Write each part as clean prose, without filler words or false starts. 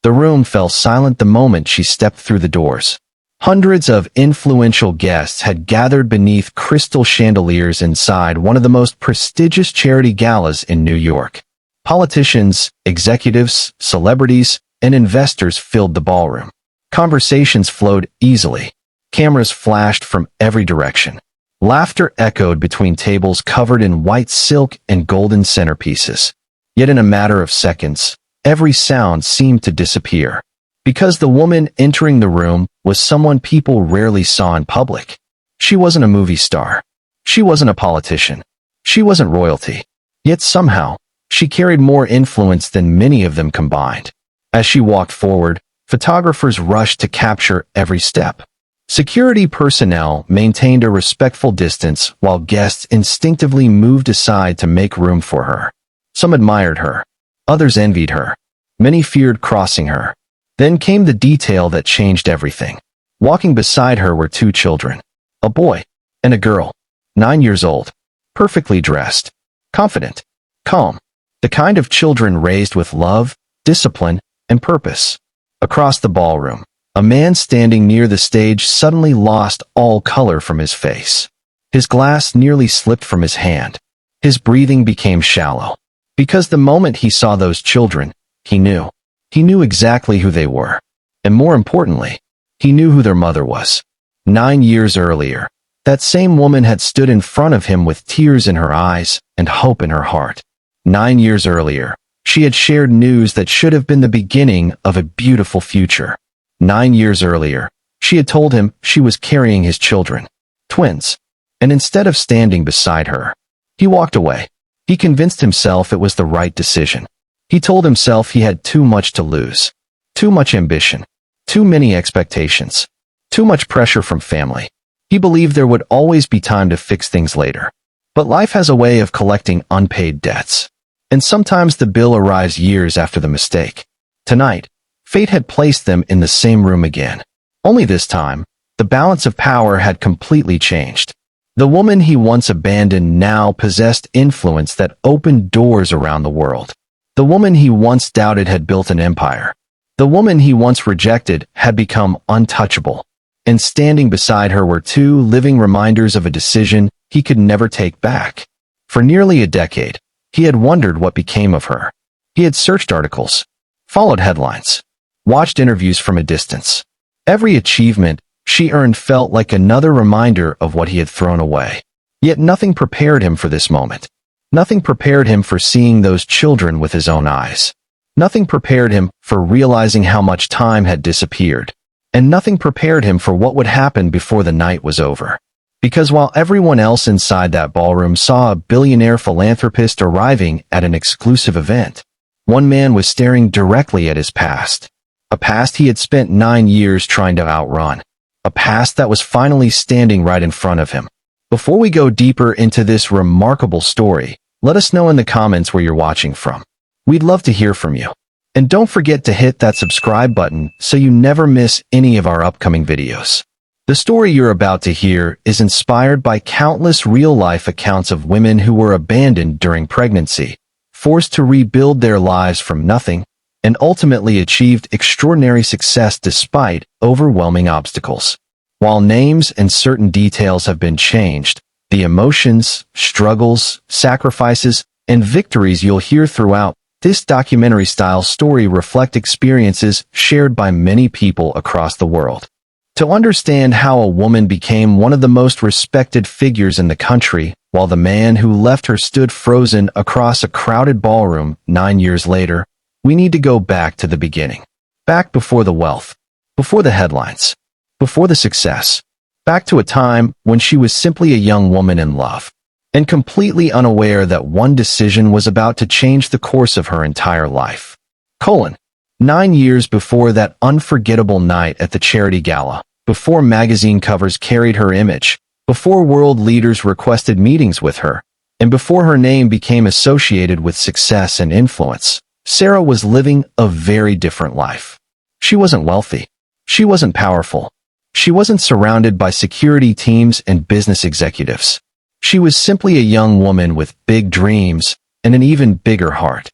The room fell silent the moment she stepped through the doors. Hundreds of influential guests had gathered beneath crystal chandeliers inside one of the most prestigious charity galas in New York. Politicians, executives, celebrities, and investors filled the ballroom. Conversations flowed easily. Cameras flashed from every direction. Laughter echoed between tables covered in white silk and golden centerpieces. Yet in a matter of seconds, every sound seemed to disappear. Because the woman entering the room was someone people rarely saw in public. She wasn't a movie star. She wasn't a politician. She wasn't royalty. Yet somehow, she carried more influence than many of them combined. As she walked forward, photographers rushed to capture every step. Security personnel maintained a respectful distance while guests instinctively moved aside to make room for her. Some admired her. Others envied her. Many feared crossing her. Then came the detail that changed everything. Walking beside her were two children, a boy and a girl, 9 years old, perfectly dressed, confident, calm, the kind of children raised with love, discipline, and purpose. Across the ballroom, a man standing near the stage suddenly lost all color from his face. His glass nearly slipped from his hand. His breathing became shallow. Because the moment he saw those children, he knew. He knew exactly who they were. And more importantly, he knew who their mother was. 9 years earlier, that same woman had stood in front of him with tears in her eyes and hope in her heart. 9 years earlier, she had shared news that should have been the beginning of a beautiful future. 9 years earlier, she had told him she was carrying his children, twins. And instead of standing beside her, he walked away. He convinced himself it was the right decision. He told himself he had too much to lose. Too much ambition. Too many expectations. Too much pressure from family. He believed there would always be time to fix things later. But life has a way of collecting unpaid debts. And sometimes the bill arrives years after the mistake. Tonight, fate had placed them in the same room again. Only this time, the balance of power had completely changed. The woman he once abandoned now possessed influence that opened doors around the world. The woman he once doubted had built an empire. The woman he once rejected had become untouchable. And standing beside her were two living reminders of a decision he could never take back. For nearly a decade, he had wondered what became of her. He had searched articles, followed headlines, watched interviews from a distance. Every achievement she earned felt like another reminder of what he had thrown away. Yet nothing prepared him for this moment. Nothing prepared him for seeing those children with his own eyes. Nothing prepared him for realizing how much time had disappeared. And nothing prepared him for what would happen before the night was over. Because while everyone else inside that ballroom saw a billionaire philanthropist arriving at an exclusive event, one man was staring directly at his past. A past he had spent 9 years trying to outrun. A past that was finally standing right in front of him. Before we go deeper into this remarkable story, let us know in the comments where you're watching from. We'd love to hear from you. And don't forget to hit that subscribe button so you never miss any of our upcoming videos. The story you're about to hear is inspired by countless real-life accounts of women who were abandoned during pregnancy, forced to rebuild their lives from nothing, and ultimately achieved extraordinary success despite overwhelming obstacles. While names and certain details have been changed, the emotions, struggles, sacrifices, and victories you'll hear throughout this documentary-style story reflect experiences shared by many people across the world. To understand how a woman became one of the most respected figures in the country, while the man who left her stood frozen across a crowded ballroom 9 years later, we need to go back to the beginning. Back before the wealth, before the headlines, before the success. Back to a time when she was simply a young woman in love, and completely unaware that one decision was about to change the course of her entire life. 9 years before that unforgettable night at the charity gala, before magazine covers carried her image, before world leaders requested meetings with her, and before her name became associated with success and influence, Sarah was living a very different life. She wasn't wealthy. She wasn't powerful. She wasn't surrounded by security teams and business executives. She was simply a young woman with big dreams and an even bigger heart.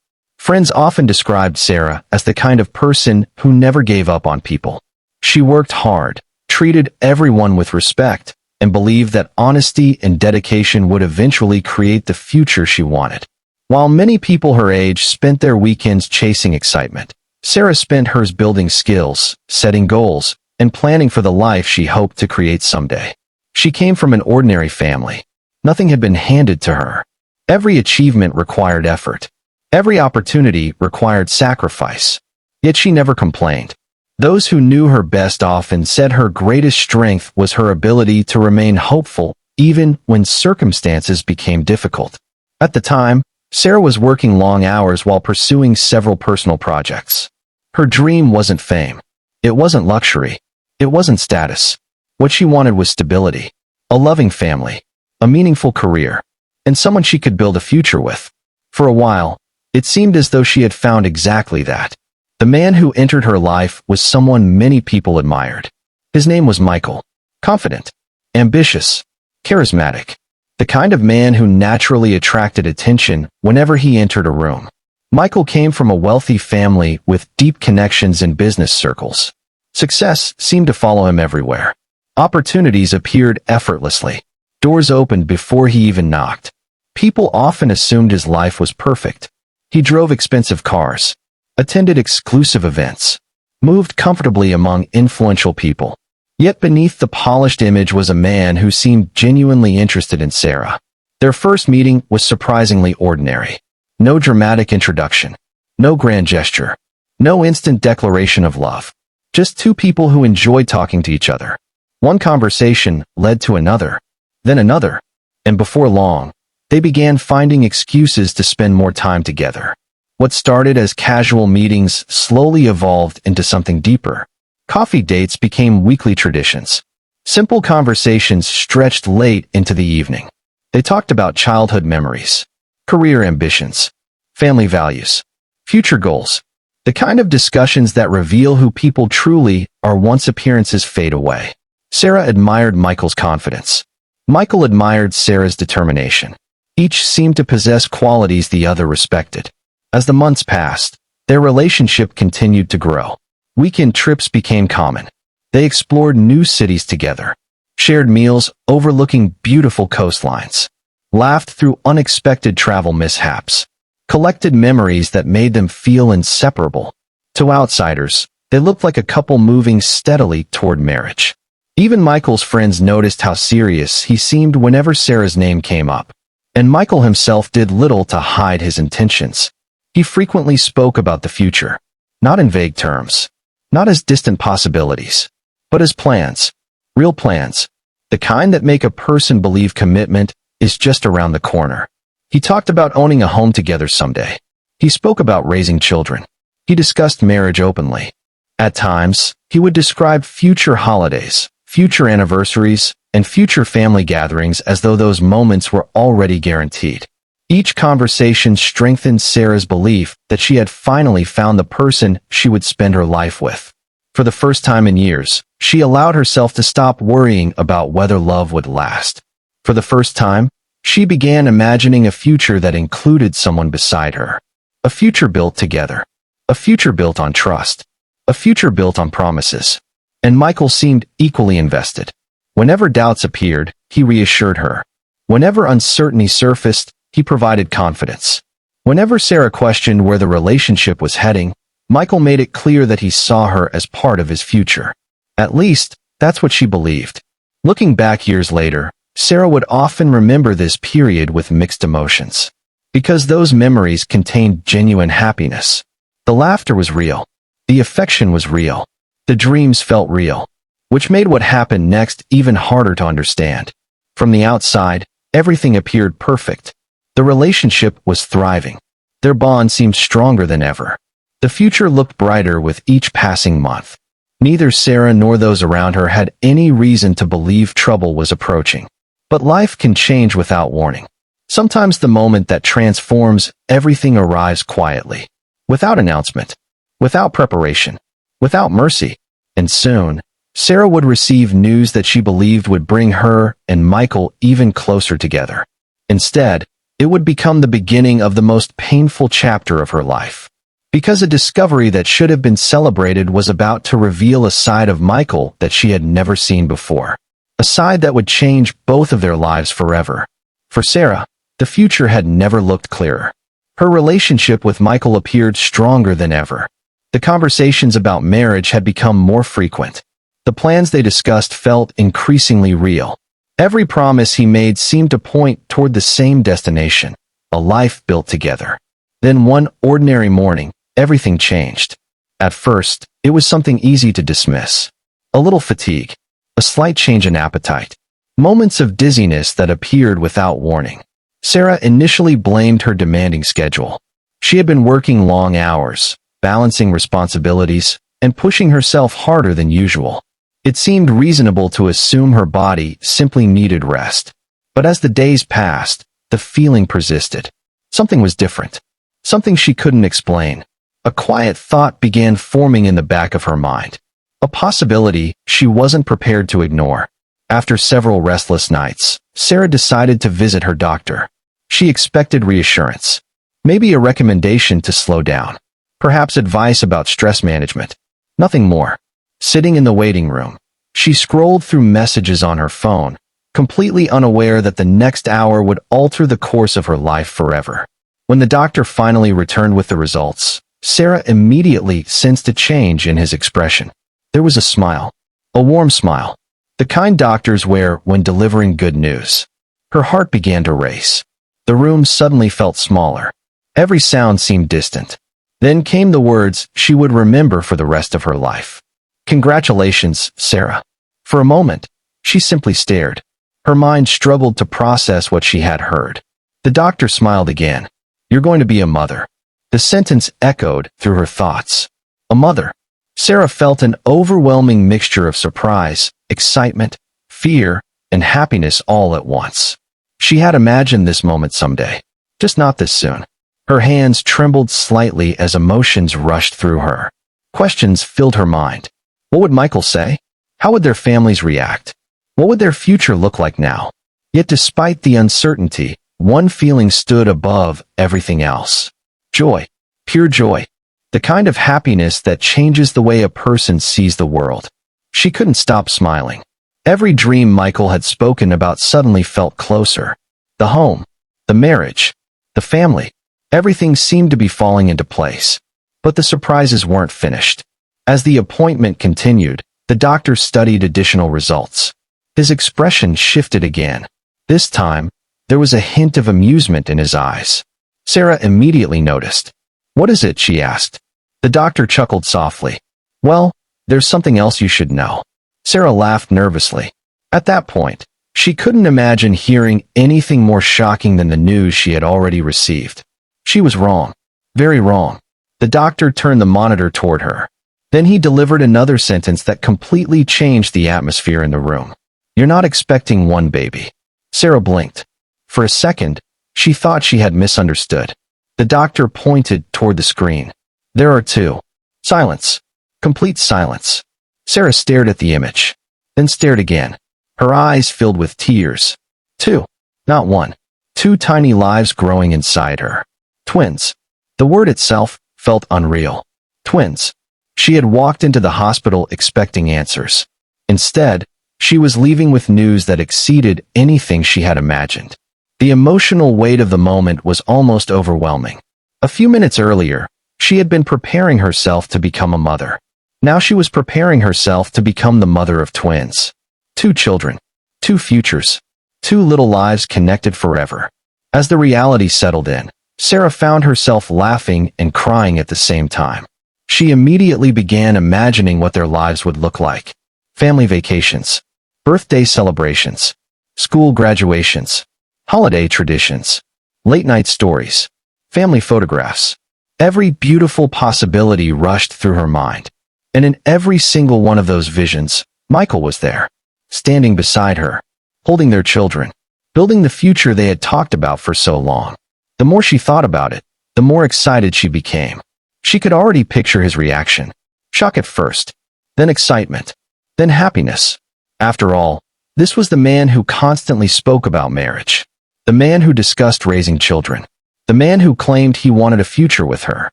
Friends often described Sarah as the kind of person who never gave up on people. She worked hard, treated everyone with respect, and believed that honesty and dedication would eventually create the future she wanted. While many people her age spent their weekends chasing excitement, Sarah spent hers building skills, setting goals, and planning for the life she hoped to create someday. She came from an ordinary family. Nothing had been handed to her. Every achievement required effort. Every opportunity required sacrifice. Yet she never complained. Those who knew her best often said her greatest strength was her ability to remain hopeful even when circumstances became difficult. At the time, Sarah was working long hours while pursuing several personal projects. Her dream wasn't fame. It wasn't luxury. It wasn't status. What she wanted was stability, a loving family, a meaningful career, and someone she could build a future with. For a while, it seemed as though she had found exactly that. The man who entered her life was someone many people admired. His name was Michael. Confident, ambitious, charismatic. The kind of man who naturally attracted attention whenever he entered a room. Michael came from a wealthy family with deep connections in business circles. Success seemed to follow him everywhere. Opportunities appeared effortlessly. Doors opened before he even knocked. People often assumed his life was perfect. He drove expensive cars, attended exclusive events, moved comfortably among influential people. Yet beneath the polished image was a man who seemed genuinely interested in Sarah. Their first meeting was surprisingly ordinary. No dramatic introduction, no grand gesture, no instant declaration of love. Just two people who enjoyed talking to each other. One conversation led to another, then another, and before long, they began finding excuses to spend more time together. What started as casual meetings slowly evolved into something deeper. Coffee dates became weekly traditions. Simple conversations stretched late into the evening. They talked about childhood memories, career ambitions, family values, future goals, the kind of discussions that reveal who people truly are once appearances fade away. Sarah admired Michael's confidence. Michael admired Sarah's determination. Each seemed to possess qualities the other respected. As the months passed, their relationship continued to grow. Weekend trips became common. They explored new cities together, shared meals overlooking beautiful coastlines, laughed through unexpected travel mishaps, collected memories that made them feel inseparable. To outsiders, they looked like a couple moving steadily toward marriage. Even Michael's friends noticed how serious he seemed whenever Sarah's name came up, and Michael himself did little to hide his intentions. He frequently spoke about the future, not in vague terms, not as distant possibilities, but as plans, real plans, the kind that make a person believe commitment is just around the corner. He talked about owning a home together someday. He spoke about raising children. He discussed marriage openly. At times, he would describe future holidays, future anniversaries, and future family gatherings as though those moments were already guaranteed. Each conversation strengthened Sarah's belief that she had finally found the person she would spend her life with. For the first time in years, she allowed herself to stop worrying about whether love would last. For the first time, she began imagining a future that included someone beside her. A future built together. A future built on trust. A future built on promises. And Michael seemed equally invested. Whenever doubts appeared, he reassured her. Whenever uncertainty surfaced, he provided confidence. Whenever Sarah questioned where the relationship was heading, Michael made it clear that he saw her as part of his future. At least, that's what she believed. Looking back years later, Sarah would often remember this period with mixed emotions. Because those memories contained genuine happiness. The laughter was real. The affection was real. The dreams felt real. Which made what happened next even harder to understand. From the outside, everything appeared perfect. The relationship was thriving. Their bond seemed stronger than ever. The future looked brighter with each passing month. Neither Sarah nor those around her had any reason to believe trouble was approaching. But life can change without warning. Sometimes the moment that transforms everything arrives quietly, without announcement, without preparation, without mercy. And soon, Sarah would receive news that she believed would bring her and Michael even closer together. Instead, It would become the beginning of the most painful chapter of her life. Because a discovery that should have been celebrated was about to reveal a side of Michael that she had never seen before. A side that would change both of their lives forever. For Sarah, the future had never looked clearer. Her relationship with Michael appeared stronger than ever. The conversations about marriage had become more frequent. The plans they discussed felt increasingly real. Every promise he made seemed to point toward the same destination, a life built together. Then one ordinary morning, everything changed. At first, it was something easy to dismiss. A little fatigue, a slight change in appetite, moments of dizziness that appeared without warning. Sarah initially blamed her demanding schedule. She had been working long hours, balancing responsibilities, and pushing herself harder than usual. It seemed reasonable to assume her body simply needed rest. But as the days passed, the feeling persisted. Something was different. Something she couldn't explain. A quiet thought began forming in the back of her mind. A possibility she wasn't prepared to ignore. After several restless nights, Sarah decided to visit her doctor. She expected reassurance. Maybe a recommendation to slow down. Perhaps advice about stress management. Nothing more. Sitting in the waiting room, she scrolled through messages on her phone, completely unaware that the next hour would alter the course of her life forever. When the doctor finally returned with the results, Sarah immediately sensed a change in his expression. There was a smile. A warm smile. The kind doctors wear when delivering good news. Her heart began to race. The room suddenly felt smaller. Every sound seemed distant. Then came the words she would remember for the rest of her life. "Congratulations, Sarah." For a moment, she simply stared. Her mind struggled to process what she had heard. The doctor smiled again. "You're going to be a mother." The sentence echoed through her thoughts. A mother. Sarah felt an overwhelming mixture of surprise, excitement, fear, and happiness all at once. She had imagined this moment someday, just not this soon. Her hands trembled slightly as emotions rushed through her. Questions filled her mind. What would Michael say? How would their families react? What would their future look like now? Yet despite the uncertainty, one feeling stood above everything else. Joy. Pure joy. The kind of happiness that changes the way a person sees the world. She couldn't stop smiling. Every dream Michael had spoken about suddenly felt closer. The home, the marriage, the family. Everything seemed to be falling into place. But the surprises weren't finished. As the appointment continued, the doctor studied additional results. His expression shifted again. This time, there was a hint of amusement in his eyes. Sarah immediately noticed. "What is it?" she asked. The doctor chuckled softly. "Well, there's something else you should know." Sarah laughed nervously. At that point, she couldn't imagine hearing anything more shocking than the news she had already received. She was wrong. Very wrong. The doctor turned the monitor toward her. Then he delivered another sentence that completely changed the atmosphere in the room. "You're not expecting one baby." Sarah blinked. For a second, she thought she had misunderstood. The doctor pointed toward the screen. "There are two." Silence. Complete silence. Sarah stared at the image, then stared again. Her eyes filled with tears. Two. Not one. Two tiny lives growing inside her. Twins. The word itself felt unreal. Twins. She had walked into the hospital expecting answers. Instead, she was leaving with news that exceeded anything she had imagined. The emotional weight of the moment was almost overwhelming. A few minutes earlier, she had been preparing herself to become a mother. Now she was preparing herself to become the mother of twins. Two children. Two futures. Two little lives connected forever. As the reality settled in, Sarah found herself laughing and crying at the same time. She immediately began imagining what their lives would look like. Family vacations. Birthday celebrations. School graduations. Holiday traditions. Late-night stories. Family photographs. Every beautiful possibility rushed through her mind. And in every single one of those visions, Michael was there, standing beside her, holding their children, building the future they had talked about for so long. The more she thought about it, the more excited she became. She could already picture his reaction. Shock at first, then excitement, then happiness. After all, this was the man who constantly spoke about marriage. The man who discussed raising children. The man who claimed he wanted a future with her.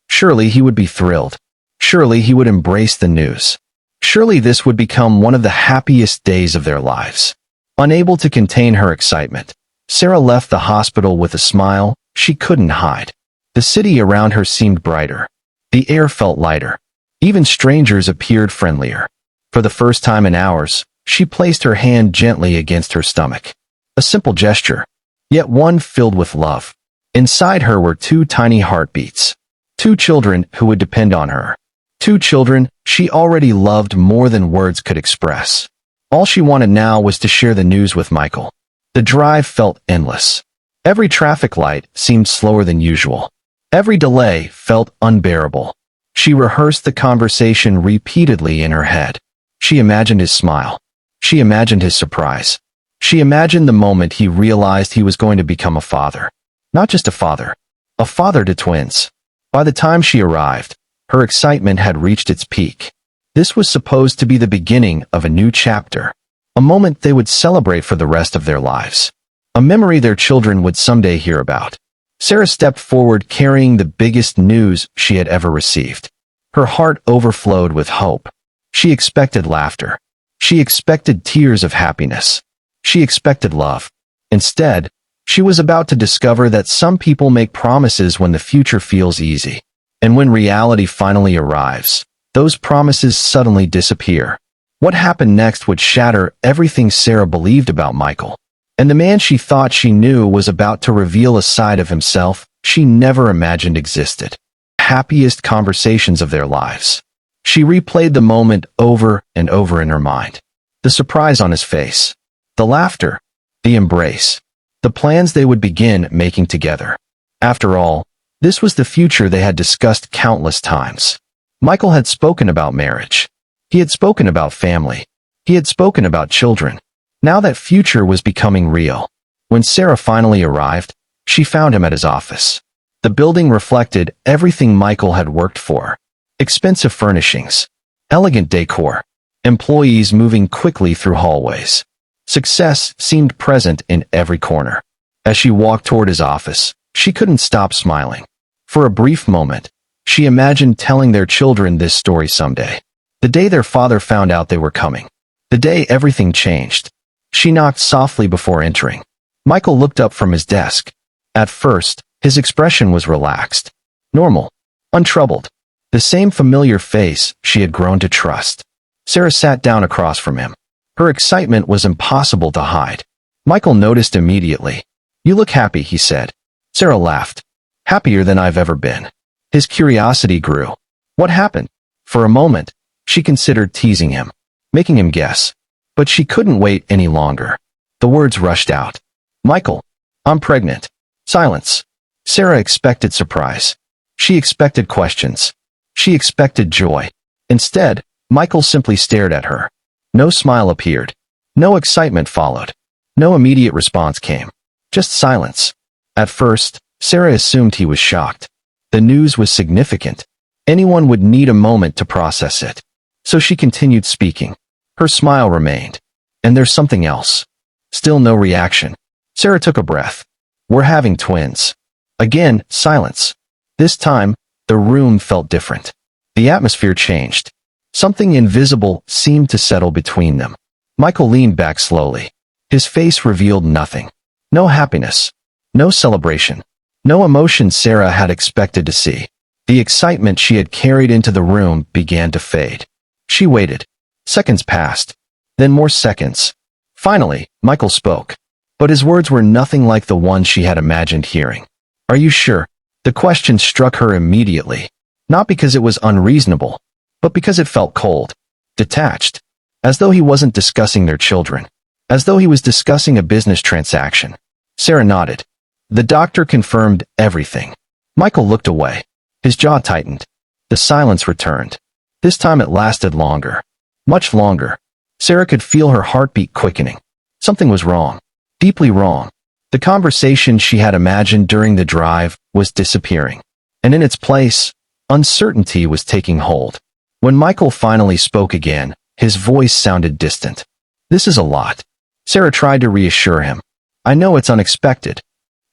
Surely he would be thrilled. Surely he would embrace the news. Surely this would become one of the happiest days of their lives. Unable to contain her excitement, Sarah left the hospital with a smile she couldn't hide. The city around her seemed brighter. The air felt lighter. Even strangers appeared friendlier. For the first time in hours, she placed her hand gently against her stomach. A simple gesture, yet one filled with love. Inside her were 2 tiny heartbeats. 2 children who would depend on her. 2 children she already loved more than words could express. All she wanted now was to share the news with Michael. The drive felt endless. Every traffic light seemed slower than usual. Every delay felt unbearable. She rehearsed the conversation repeatedly in her head. She imagined his smile. She imagined his surprise. She imagined the moment he realized he was going to become a father. Not just a father to twins. By the time she arrived, her excitement had reached its peak. This was supposed to be the beginning of a new chapter, a moment they would celebrate for the rest of their lives, a memory their children would someday hear about. Sarah stepped forward carrying the biggest news she had ever received. Her heart overflowed with hope. She expected laughter. She expected tears of happiness. She expected love. Instead, she was about to discover that some people make promises when the future feels easy. And when reality finally arrives, those promises suddenly disappear. What happened next would shatter everything Sarah believed about Michael. And the man she thought she knew was about to reveal a side of himself she never imagined existed. Happiest conversations of their lives. She replayed the moment over and over in her mind. The surprise on his face. The laughter. The embrace. The plans they would begin making together. After all, this was the future they had discussed countless times. Michael had spoken about marriage. He had spoken about family. He had spoken about children. Now that future was becoming real. When Sarah finally arrived, she found him at his office. The building reflected everything Michael had worked for. Expensive furnishings. Elegant decor. Employees moving quickly through hallways. Success seemed present in every corner. As she walked toward his office, she couldn't stop smiling. For a brief moment, she imagined telling their children this story someday. The day their father found out they were coming. The day everything changed. She knocked softly before entering. Michael looked up from his desk. At first, his expression was relaxed. Normal. Untroubled. The same familiar face she had grown to trust. Sarah sat down across from him. Her excitement was impossible to hide. Michael noticed immediately. "You look happy," he said. Sarah laughed. "Happier than I've ever been." His curiosity grew. What happened? For a moment, she considered teasing him, making him guess. But she couldn't wait any longer. The words rushed out. "Michael, I'm pregnant." Silence. Sarah expected surprise. She expected questions. She expected joy. Instead, Michael simply stared at her. No smile appeared. No excitement followed. No immediate response came. Just silence. At first, Sarah assumed he was shocked. The news was significant. Anyone would need a moment to process it. So she continued speaking. Her smile remained. "And there's something else." Still no reaction. Sarah took a breath. "We're having twins." Again, silence. This time, the room felt different. The atmosphere changed. Something invisible seemed to settle between them. Michael leaned back slowly. His face revealed nothing. No happiness. No celebration. No emotion Sarah had expected to see. The excitement she had carried into the room began to fade. She waited. Seconds passed. Then more seconds. Finally, Michael spoke. But his words were nothing like the ones she had imagined hearing. "Are you sure?" The question struck her immediately. Not because it was unreasonable, but because it felt cold. Detached. As though he wasn't discussing their children. As though he was discussing a business transaction. Sarah nodded. The doctor confirmed everything. Michael looked away. His jaw tightened. The silence returned. This time it lasted longer. Much longer. Sarah could feel her heartbeat quickening. Something was wrong. Deeply wrong. The conversation she had imagined during the drive was disappearing. And in its place, uncertainty was taking hold. When Michael finally spoke again, his voice sounded distant. "This is a lot." Sarah tried to reassure him. I know it's unexpected.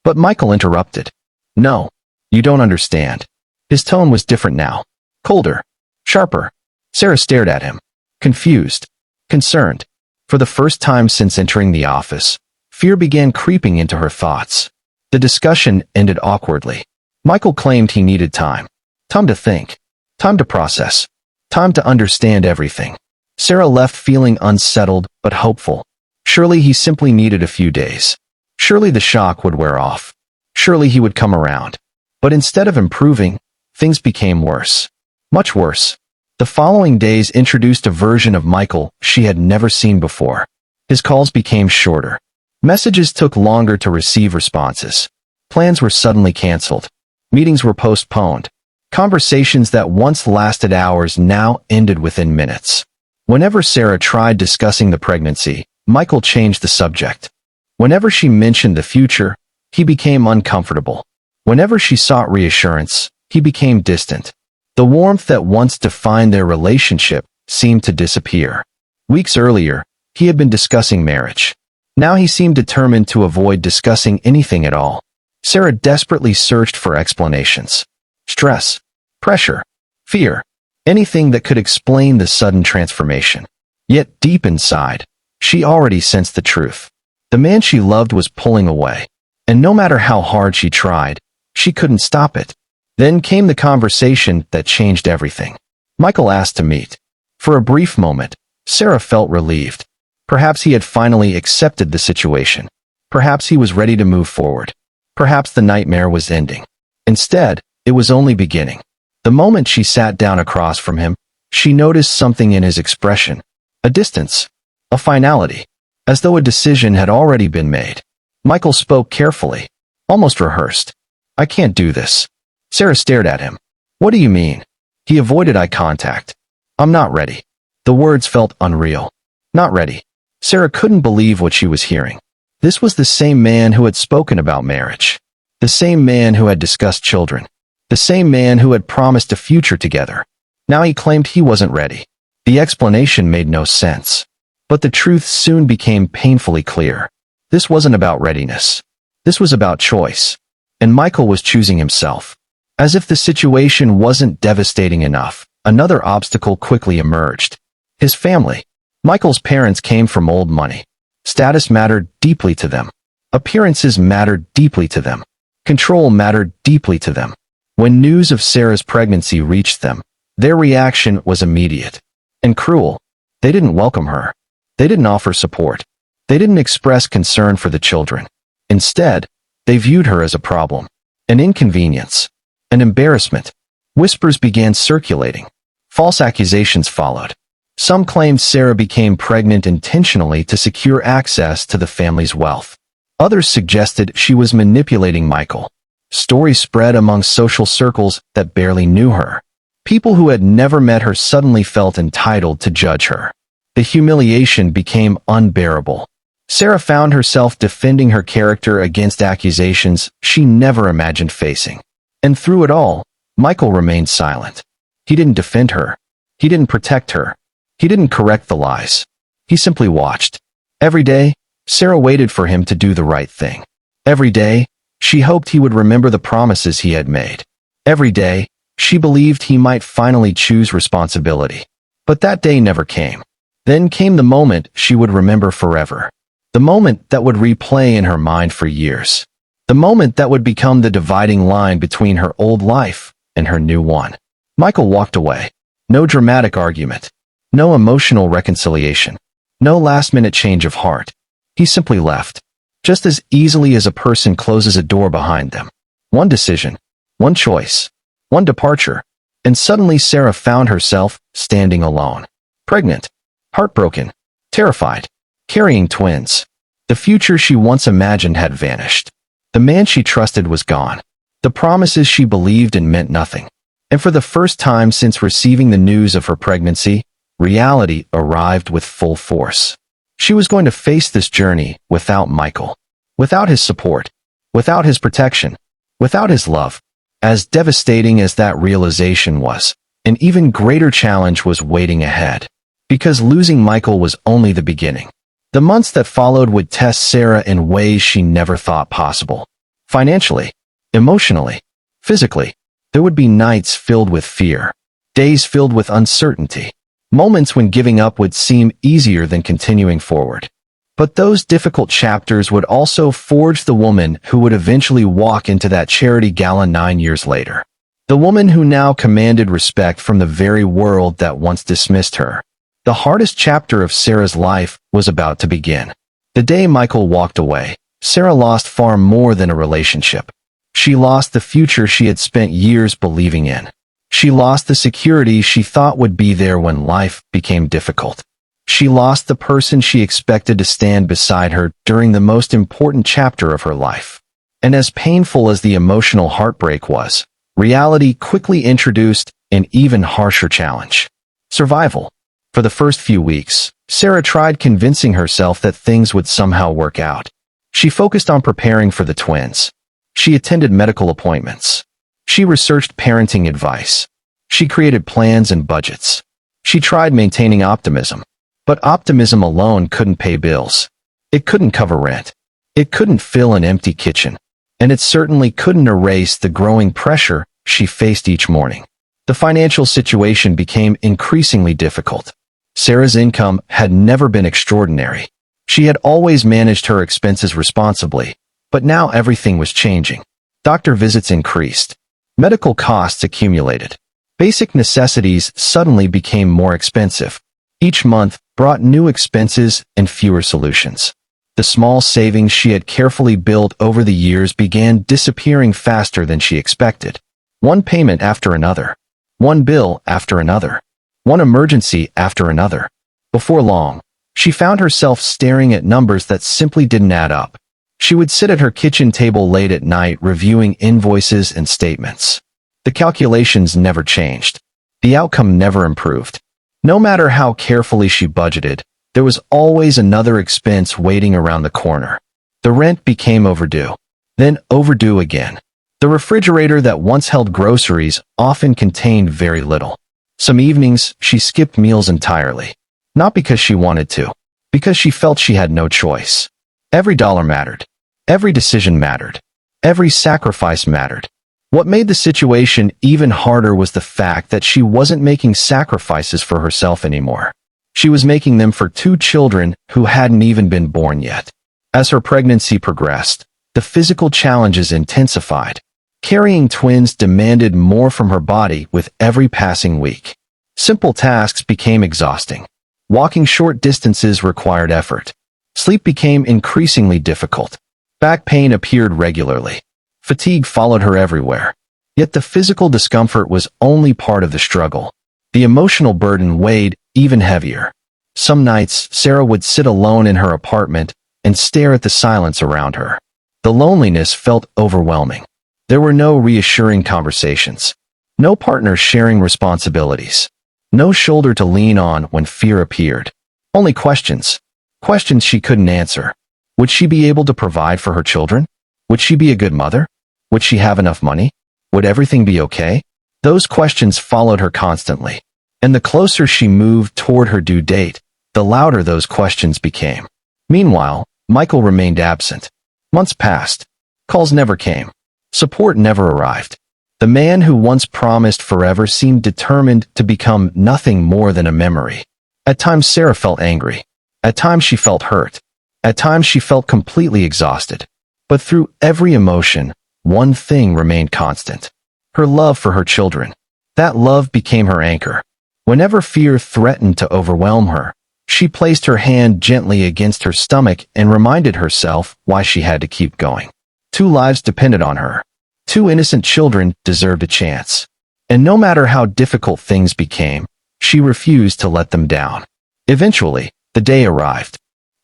But Michael interrupted. No, you don't understand. His tone was different now. Colder. Sharper. Sarah stared at him. Confused. Concerned. For the first time since entering the office, fear began creeping into her thoughts. The discussion ended awkwardly. Michael claimed he needed time. Time to think. Time to process. Time to understand everything. Sarah left feeling unsettled but hopeful. Surely he simply needed a few days. Surely the shock would wear off. Surely he would come around. But instead of improving, things became worse. Much worse. The following days introduced a version of Michael she had never seen before. His calls became shorter. Messages took longer to receive responses. Plans were suddenly canceled. Meetings were postponed. Conversations that once lasted hours now ended within minutes. Whenever Sarah tried discussing the pregnancy, Michael changed the subject. Whenever she mentioned the future, he became uncomfortable. Whenever she sought reassurance, he became distant. The warmth that once defined their relationship seemed to disappear. Weeks earlier, he had been discussing marriage. Now he seemed determined to avoid discussing anything at all. Sarah desperately searched for explanations. Stress, pressure, fear, anything that could explain the sudden transformation. Yet deep inside, she already sensed the truth. The man she loved was pulling away. And no matter how hard she tried, she couldn't stop it. Then came the conversation that changed everything. Michael asked to meet. For a brief moment, Sarah felt relieved. Perhaps he had finally accepted the situation. Perhaps he was ready to move forward. Perhaps the nightmare was ending. Instead, it was only beginning. The moment she sat down across from him, she noticed something in his expression. A distance. A finality. As though a decision had already been made. Michael spoke carefully. Almost rehearsed. I can't do this. Sarah stared at him. What do you mean? He avoided eye contact. I'm not ready. The words felt unreal. Not ready. Sarah couldn't believe what she was hearing. This was the same man who had spoken about marriage. The same man who had discussed children. The same man who had promised a future together. Now he claimed he wasn't ready. The explanation made no sense. But the truth soon became painfully clear. This wasn't about readiness. This was about choice. And Michael was choosing himself. As if the situation wasn't devastating enough, another obstacle quickly emerged. His family. Michael's parents came from old money. Status mattered deeply to them. Appearances mattered deeply to them. Control mattered deeply to them. When news of Sarah's pregnancy reached them, their reaction was immediate and cruel. They didn't welcome her. They didn't offer support. They didn't express concern for the children. Instead, they viewed her as a problem, an inconvenience, an embarrassment. Whispers began circulating. False accusations followed. Some claimed Sarah became pregnant intentionally to secure access to the family's wealth. Others suggested she was manipulating Michael. Stories spread among social circles that barely knew her. People who had never met her suddenly felt entitled to judge her. The humiliation became unbearable. Sarah found herself defending her character against accusations she never imagined facing. And through it all, Michael remained silent. He didn't defend her. He didn't protect her. He didn't correct the lies. He simply watched. Every day, Sarah waited for him to do the right thing. Every day, she hoped he would remember the promises he had made. Every day, she believed he might finally choose responsibility. But that day never came. Then came the moment she would remember forever. The moment that would replay in her mind for years. The moment that would become the dividing line between her old life and her new one. Michael walked away. No dramatic argument. No emotional reconciliation. No last-minute change of heart. He simply left. Just as easily as a person closes a door behind them. One decision. One choice. One departure. And suddenly Sarah found herself standing alone. Pregnant. Heartbroken. Terrified. Carrying twins. The future she once imagined had vanished. The man she trusted was gone. The promises she believed in meant nothing. And for the first time since receiving the news of her pregnancy, reality arrived with full force. She was going to face this journey without Michael. Without his support. Without his protection. Without his love. As devastating as that realization was, an even greater challenge was waiting ahead. Because losing Michael was only the beginning. The months that followed would test Sarah in ways she never thought possible. Financially, emotionally, physically, there would be nights filled with fear, days filled with uncertainty, moments when giving up would seem easier than continuing forward. But those difficult chapters would also forge the woman who would eventually walk into that charity gala 9 years later. The woman who now commanded respect from the very world that once dismissed her. The hardest chapter of Sarah's life was about to begin. The day Michael walked away, Sarah lost far more than a relationship. She lost the future she had spent years believing in. She lost the security she thought would be there when life became difficult. She lost the person she expected to stand beside her during the most important chapter of her life. And as painful as the emotional heartbreak was, reality quickly introduced an even harsher challenge. Survival. For the first few weeks, Sarah tried convincing herself that things would somehow work out. She focused on preparing for the twins. She attended medical appointments. She researched parenting advice. She created plans and budgets. She tried maintaining optimism. But optimism alone couldn't pay bills. It couldn't cover rent. It couldn't fill an empty kitchen. And it certainly couldn't erase the growing pressure she faced each morning. The financial situation became increasingly difficult. Sarah's income had never been extraordinary. She had always managed her expenses responsibly, but now everything was changing. Doctor visits increased. Medical costs accumulated. Basic necessities suddenly became more expensive. Each month brought new expenses and fewer solutions. The small savings she had carefully built over the years began disappearing faster than she expected. One payment after another. One bill after another. One emergency after another. Before long, she found herself staring at numbers that simply didn't add up. She would sit at her kitchen table late at night reviewing invoices and statements. The calculations never changed. The outcome never improved. No matter how carefully she budgeted, there was always another expense waiting around the corner. The rent became overdue. Then overdue again. The refrigerator that once held groceries often contained very little. Some evenings, she skipped meals entirely. Not because she wanted to, because she felt she had no choice. Every dollar mattered. Every decision mattered. Every sacrifice mattered. What made the situation even harder was the fact that she wasn't making sacrifices for herself anymore. She was making them for 2 children who hadn't even been born yet. As her pregnancy progressed, the physical challenges intensified. Carrying twins demanded more from her body with every passing week. Simple tasks became exhausting. Walking short distances required effort. Sleep became increasingly difficult. Back pain appeared regularly. Fatigue followed her everywhere. Yet the physical discomfort was only part of the struggle. The emotional burden weighed even heavier. Some nights, Sarah would sit alone in her apartment and stare at the silence around her. The loneliness felt overwhelming. There were no reassuring conversations. No partners sharing responsibilities. No shoulder to lean on when fear appeared. Only questions. Questions she couldn't answer. Would she be able to provide for her children? Would she be a good mother? Would she have enough money? Would everything be okay? Those questions followed her constantly. And the closer she moved toward her due date, the louder those questions became. Meanwhile, Michael remained absent. Months passed. Calls never came. Support never arrived. The man who once promised forever seemed determined to become nothing more than a memory. At times Sarah felt angry. At times she felt hurt. At times she felt completely exhausted. But through every emotion, one thing remained constant. Her love for her children. That love became her anchor. Whenever fear threatened to overwhelm her, she placed her hand gently against her stomach and reminded herself why she had to keep going. 2 lives depended on her. 2 innocent children deserved a chance. And no matter how difficult things became, she refused to let them down. Eventually, the day arrived.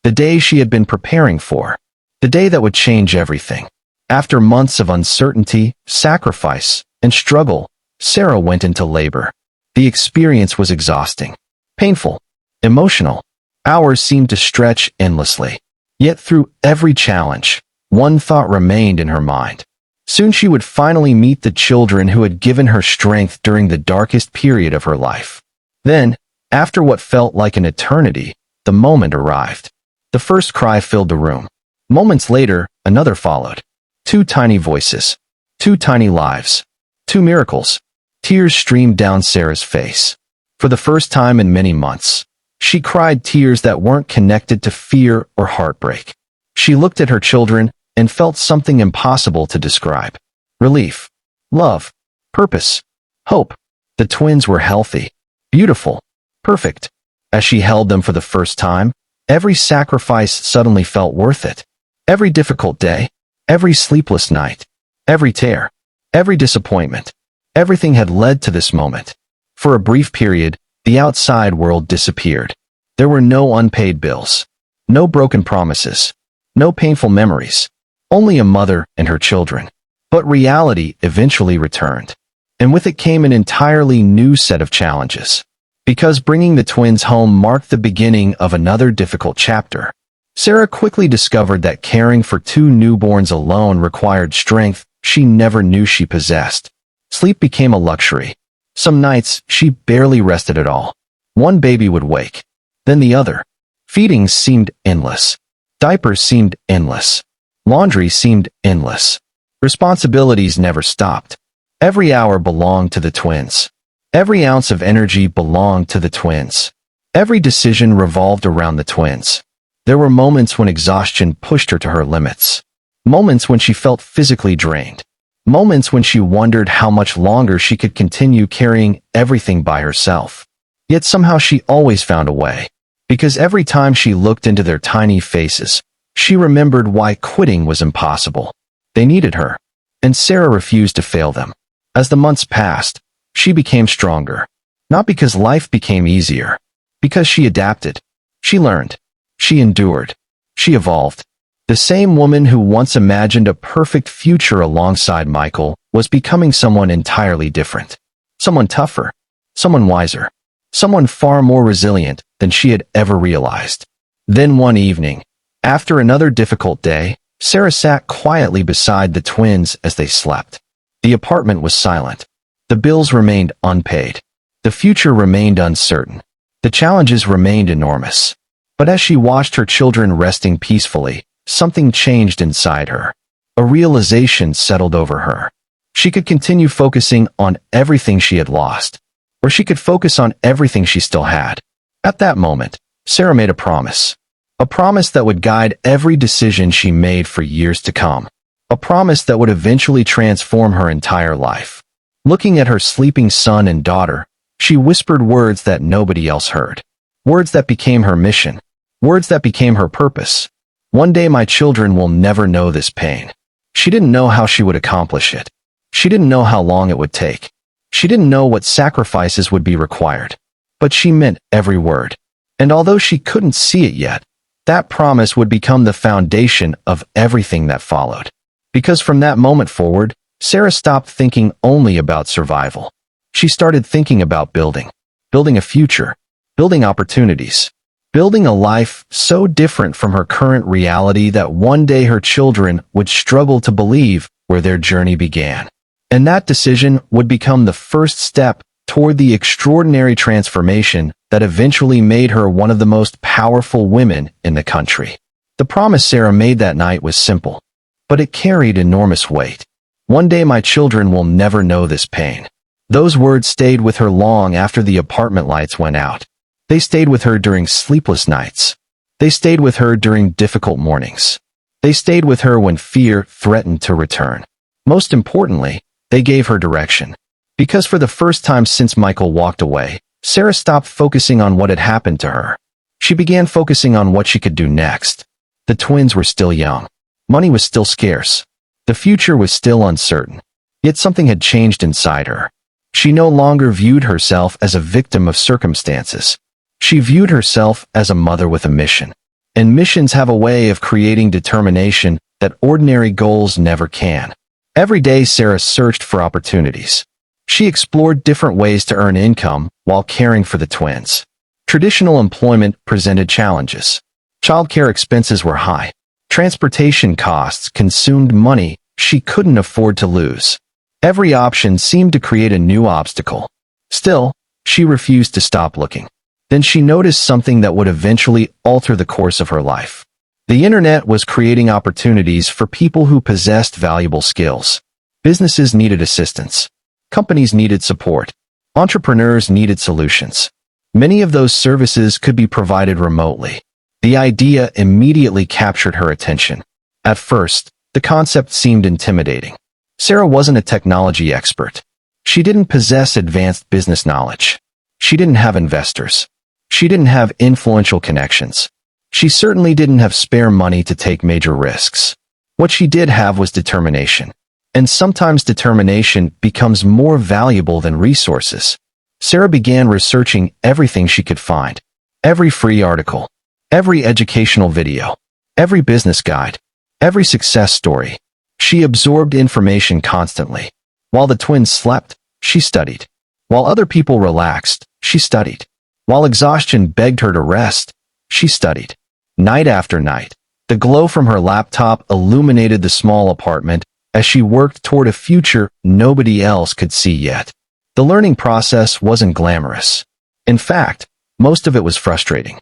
The day she had been preparing for. The day that would change everything. After months of uncertainty, sacrifice, and struggle, Sarah went into labor. The experience was exhausting. Painful. Emotional. Hours seemed to stretch endlessly. Yet through every challenge, one thought remained in her mind. Soon she would finally meet the children who had given her strength during the darkest period of her life. Then, after what felt like an eternity, the moment arrived. The first cry filled the room. Moments later, another followed. 2 tiny voices. 2 tiny lives. 2 miracles. Tears streamed down Sarah's face. For the first time in many months, she cried tears that weren't connected to fear or heartbreak. She looked at her children and felt something impossible to describe. Relief. Love. Purpose. Hope. The twins were healthy. Beautiful. Perfect. As she held them for the first time, every sacrifice suddenly felt worth it. Every difficult day, every sleepless night, every tear, every disappointment, everything had led to this moment. For a brief period, the outside world disappeared. There were no unpaid bills, no broken promises, no painful memories, only a mother and her children. But reality eventually returned, and with it came an entirely new set of challenges. Because bringing the twins home marked the beginning of another difficult chapter. Sarah quickly discovered that caring for 2 newborns alone required strength she never knew she possessed. Sleep became a luxury. Some nights, she barely rested at all. One baby would wake, then the other. Feedings seemed endless. Diapers seemed endless. Laundry seemed endless. Responsibilities never stopped. Every hour belonged to the twins. Every ounce of energy belonged to the twins. Every decision revolved around the twins. There were moments when exhaustion pushed her to her limits. Moments when she felt physically drained. Moments when she wondered how much longer she could continue carrying everything by herself. Yet somehow she always found a way. Because every time she looked into their tiny faces, she remembered why quitting was impossible. They needed her. And Sarah refused to fail them. As the months passed, she became stronger. Not because life became easier. Because she adapted. She learned. She endured. She evolved. The same woman who once imagined a perfect future alongside Michael was becoming someone entirely different. Someone tougher. Someone wiser. Someone far more resilient than she had ever realized. Then one evening, after another difficult day, Sarah sat quietly beside the twins as they slept. The apartment was silent. The bills remained unpaid. The future remained uncertain. The challenges remained enormous. But as she watched her children resting peacefully, something changed inside her. A realization settled over her. She could continue focusing on everything she had lost, or she could focus on everything she still had. At that moment, Sarah made a promise. A promise that would guide every decision she made for years to come. A promise that would eventually transform her entire life. Looking at her sleeping son and daughter, she whispered words that nobody else heard. Words that became her mission. Words that became her purpose. One day my children will never know this pain. She didn't know how she would accomplish it. She didn't know how long it would take. She didn't know what sacrifices would be required. But she meant every word. And although she couldn't see it yet, that promise would become the foundation of everything that followed. Because from that moment forward, Sarah stopped thinking only about survival. She started thinking about building. Building a future. Building opportunities. Building a life so different from her current reality that one day her children would struggle to believe where their journey began. And that decision would become the first step toward the extraordinary transformation that eventually made her one of the most powerful women in the country. The promise Sarah made that night was simple, but it carried enormous weight. One day my children will never know this pain. Those words stayed with her long after the apartment lights went out. They stayed with her during sleepless nights. They stayed with her during difficult mornings. They stayed with her when fear threatened to return. Most importantly, they gave her direction. Because for the first time since Michael walked away, Sarah stopped focusing on what had happened to her. She began focusing on what she could do next. The twins were still young. Money was still scarce. The future was still uncertain. Yet something had changed inside her. She no longer viewed herself as a victim of circumstances. She viewed herself as a mother with a mission. And missions have a way of creating determination that ordinary goals never can. Every day Sarah searched for opportunities. She explored different ways to earn income while caring for the twins. Traditional employment presented challenges. Childcare expenses were high. Transportation costs consumed money she couldn't afford to lose. Every option seemed to create a new obstacle. Still, she refused to stop looking. Then she noticed something that would eventually alter the course of her life. The internet was creating opportunities for people who possessed valuable skills. Businesses needed assistance. Companies needed support. Entrepreneurs needed solutions. Many of those services could be provided remotely. The idea immediately captured her attention. At first, the concept seemed intimidating. Sarah wasn't a technology expert. She didn't possess advanced business knowledge. She didn't have investors. She didn't have influential connections. She certainly didn't have spare money to take major risks. What she did have was determination. And sometimes determination becomes more valuable than resources. Sarah began researching everything she could find. Every free article. Every educational video. Every business guide. Every success story. She absorbed information constantly. While the twins slept, she studied. While other people relaxed, she studied. While exhaustion begged her to rest, she studied. Night after night, the glow from her laptop illuminated the small apartment as she worked toward a future nobody else could see yet. The learning process wasn't glamorous. In fact, most of it was frustrating.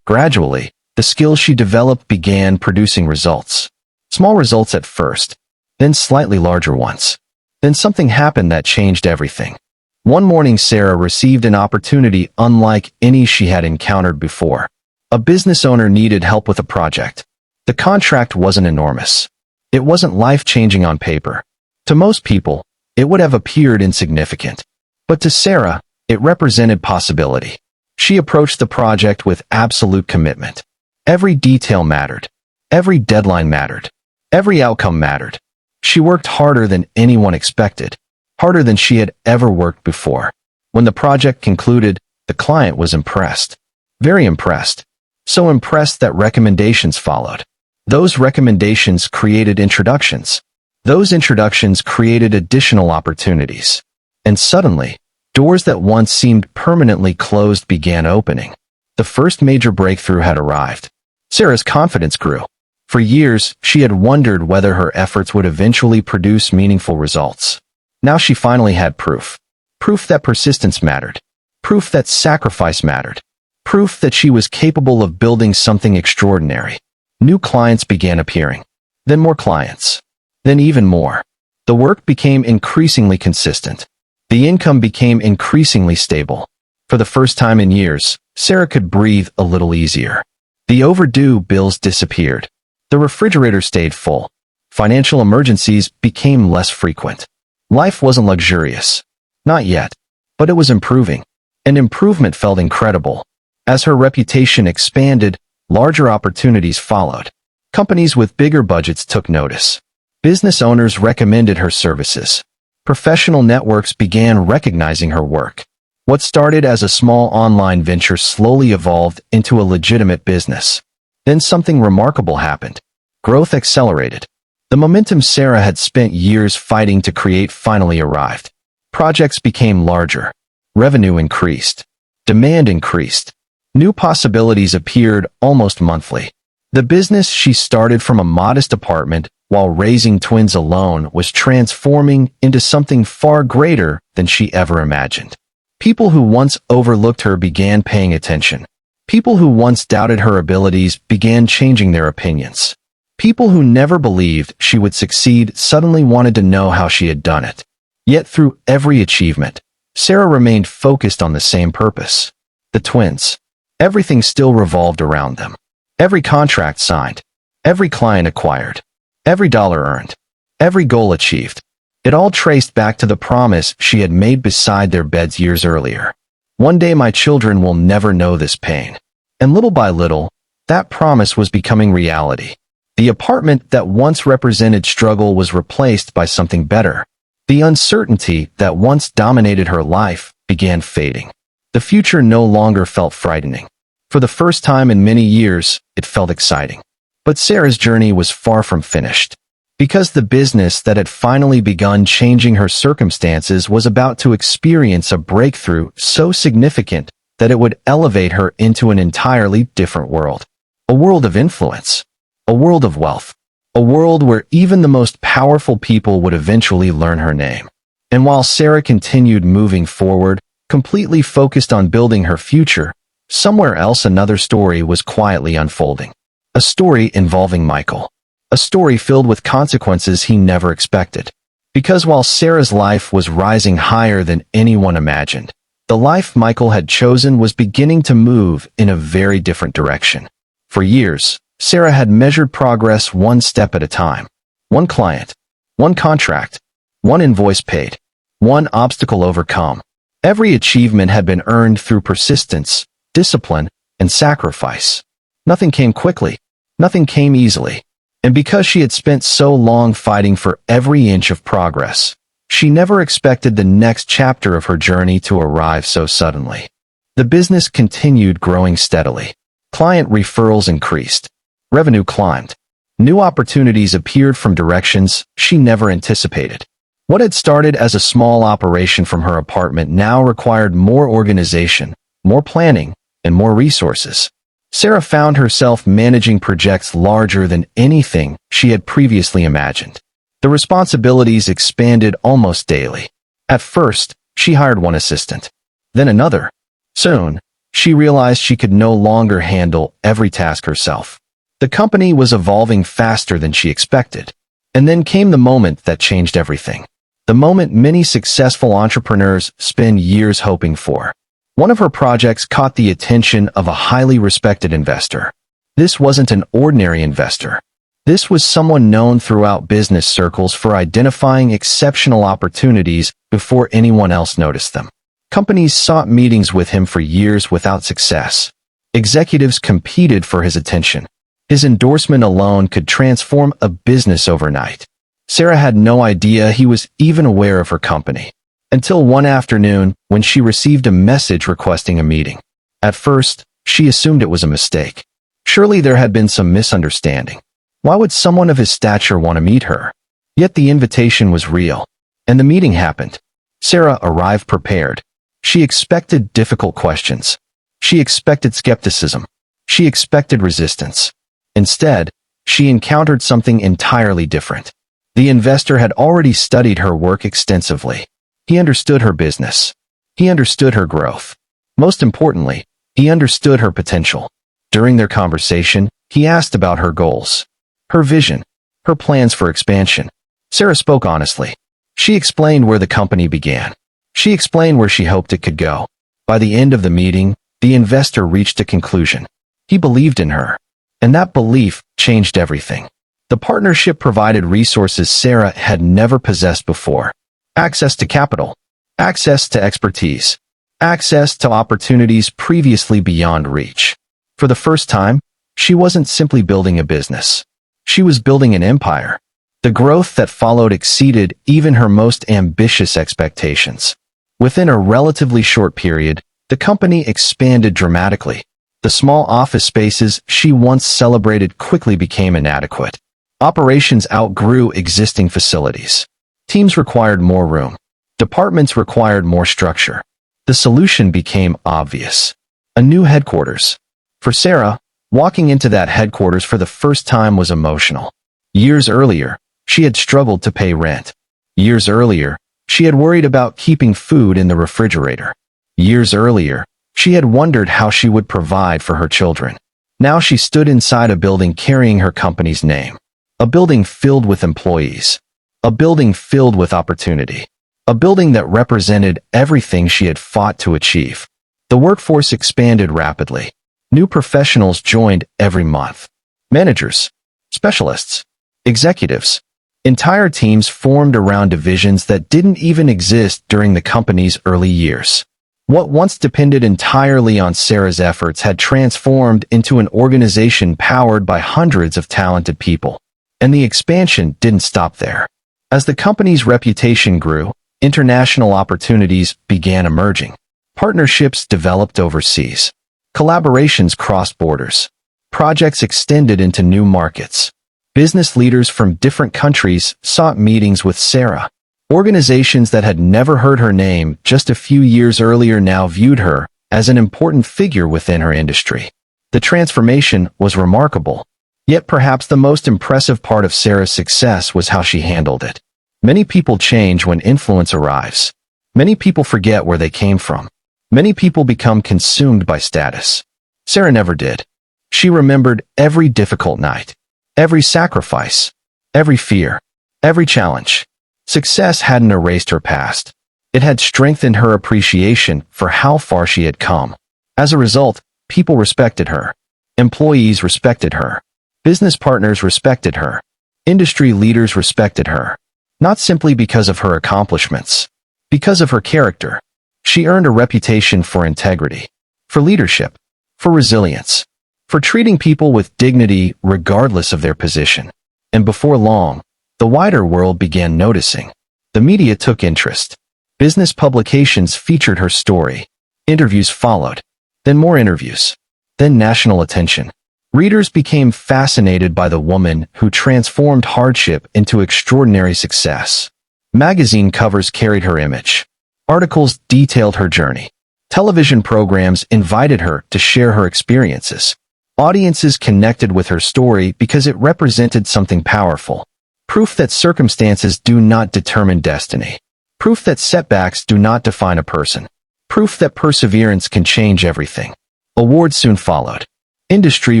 Gradually, the skills she developed began producing results. Small results at first, then slightly larger ones. Then something happened that changed everything. One morning, Sarah received an opportunity unlike any she had encountered before. A business owner needed help with a project. The contract wasn't enormous. It wasn't life-changing on paper. To most people, it would have appeared insignificant. But to Sarah, it represented possibility. She approached the project with absolute commitment. Every detail mattered. Every deadline mattered. Every outcome mattered. She worked harder than anyone expected, harder than she had ever worked before. When the project concluded, the client was impressed. Very impressed. So impressed that recommendations followed. Those recommendations created introductions. Those introductions created additional opportunities. And suddenly, doors that once seemed permanently closed began opening. The first major breakthrough had arrived. Sarah's confidence grew. For years, she had wondered whether her efforts would eventually produce meaningful results. Now she finally had proof. Proof that persistence mattered. Proof that sacrifice mattered. Proof that she was capable of building something extraordinary. New clients began appearing. Then more clients. Then even more. The work became increasingly consistent. The income became increasingly stable. For the first time in years, Sarah could breathe a little easier. The overdue bills disappeared. The refrigerator stayed full. Financial emergencies became less frequent. Life wasn't luxurious. Not yet. But it was improving. And improvement felt incredible. As her reputation expanded, larger opportunities followed. Companies with bigger budgets took notice. Business owners recommended her services. Professional networks began recognizing her work. What started as a small online venture slowly evolved into a legitimate business. Then something remarkable happened. Growth accelerated. The momentum Sarah had spent years fighting to create finally arrived. Projects became larger. Revenue increased. Demand increased. New possibilities appeared almost monthly. The business she started from a modest apartment while raising twins alone was transforming into something far greater than she ever imagined. People who once overlooked her began paying attention. People who once doubted her abilities began changing their opinions. People who never believed she would succeed suddenly wanted to know how she had done it. Yet through every achievement, Sarah remained focused on the same purpose. The twins. Everything still revolved around them. Every contract signed. Every client acquired. Every dollar earned. Every goal achieved. It all traced back to the promise she had made beside their beds years earlier. One day my children will never know this pain. And little by little, that promise was becoming reality. The apartment that once represented struggle was replaced by something better. The uncertainty that once dominated her life began fading. The future no longer felt frightening. For the first time in many years, it felt exciting. But Sarah's journey was far from finished. Because the business that had finally begun changing her circumstances was about to experience a breakthrough so significant that it would elevate her into an entirely different world. A world of influence. A world of wealth. A world where even the most powerful people would eventually learn her name. And while Sarah continued moving forward, completely focused on building her future, somewhere else another story was quietly unfolding. A story involving Michael. A story filled with consequences he never expected. Because while Sarah's life was rising higher than anyone imagined, the life Michael had chosen was beginning to move in a very different direction. For years, Sarah had measured progress one step at a time. One client, one contract, one invoice paid, one obstacle overcome. Every achievement had been earned through persistence, discipline, and sacrifice. Nothing came quickly. Nothing came easily. And because she had spent so long fighting for every inch of progress, she never expected the next chapter of her journey to arrive so suddenly. The business continued growing steadily. Client referrals increased. Revenue climbed. New opportunities appeared from directions she never anticipated. What had started as a small operation from her apartment now required more organization, more planning, and more resources. Sarah found herself managing projects larger than anything she had previously imagined. The responsibilities expanded almost daily. At first, she hired one assistant, then another. Soon, she realized she could no longer handle every task herself. The company was evolving faster than she expected. And then came the moment that changed everything. The moment many successful entrepreneurs spend years hoping for. One of her projects caught the attention of a highly respected investor. This wasn't an ordinary investor. This was someone known throughout business circles for identifying exceptional opportunities before anyone else noticed them. Companies sought meetings with him for years without success. Executives competed for his attention. His endorsement alone could transform a business overnight. Sarah had no idea he was even aware of her company. Until one afternoon, when she received a message requesting a meeting. At first, she assumed it was a mistake. Surely there had been some misunderstanding. Why would someone of his stature want to meet her? Yet the invitation was real. And the meeting happened. Sarah arrived prepared. She expected difficult questions. She expected skepticism. She expected resistance. Instead, she encountered something entirely different. The investor had already studied her work extensively. He understood her business. He understood her growth. Most importantly, he understood her potential. During their conversation, he asked about her goals, her vision, her plans for expansion. Sarah spoke honestly. She explained where the company began. She explained where she hoped it could go. By the end of the meeting, the investor reached a conclusion. He believed in her. And that belief changed everything. The partnership provided resources Sarah had never possessed before. Access to capital, access to expertise, access to opportunities previously beyond reach. For the first time, she wasn't simply building a business. She was building an empire. The growth that followed exceeded even her most ambitious expectations. Within a relatively short period, the company expanded dramatically. The small office spaces she once celebrated quickly became inadequate. Operations outgrew existing facilities. Teams required more room. Departments required more structure. The solution became obvious. A new headquarters. For Sarah, walking into that headquarters for the first time was emotional. Years earlier, she had struggled to pay rent. Years earlier, she had worried about keeping food in the refrigerator. Years earlier, she had wondered how she would provide for her children. Now she stood inside a building carrying her company's name. A building filled with employees. A building filled with opportunity. A building that represented everything she had fought to achieve. The workforce expanded rapidly. New professionals joined every month. Managers, specialists, executives. Entire teams formed around divisions that didn't even exist during the company's early years. What once depended entirely on Sarah's efforts had transformed into an organization powered by hundreds of talented people. And the expansion didn't stop there. As the company's reputation grew, international opportunities began emerging. Partnerships developed overseas. Collaborations crossed borders. Projects extended into new markets. Business leaders from different countries sought meetings with Sarah. Organizations that had never heard her name just a few years earlier now viewed her as an important figure within her industry. The transformation was remarkable. Yet perhaps the most impressive part of Sarah's success was how she handled it. Many people change when influence arrives. Many people forget where they came from. Many people become consumed by status. Sarah never did. She remembered every difficult night, every sacrifice, every fear, every challenge. Success hadn't erased her past. It had strengthened her appreciation for how far she had come. As a result, people respected her. Employees respected her. Business partners respected her. Industry leaders respected her. Not simply because of her accomplishments, because of her character. She earned a reputation for integrity, for leadership, for resilience, for treating people with dignity regardless of their position. And before long, the wider world began noticing. The media took interest. Business publications featured her story. Interviews followed. Then more interviews. Then national attention. Readers became fascinated by the woman who transformed hardship into extraordinary success. Magazine covers carried her image. Articles detailed her journey. Television programs invited her to share her experiences. Audiences connected with her story because it represented something powerful. Proof that circumstances do not determine destiny. Proof that setbacks do not define a person. Proof that perseverance can change everything. Awards soon followed. Industry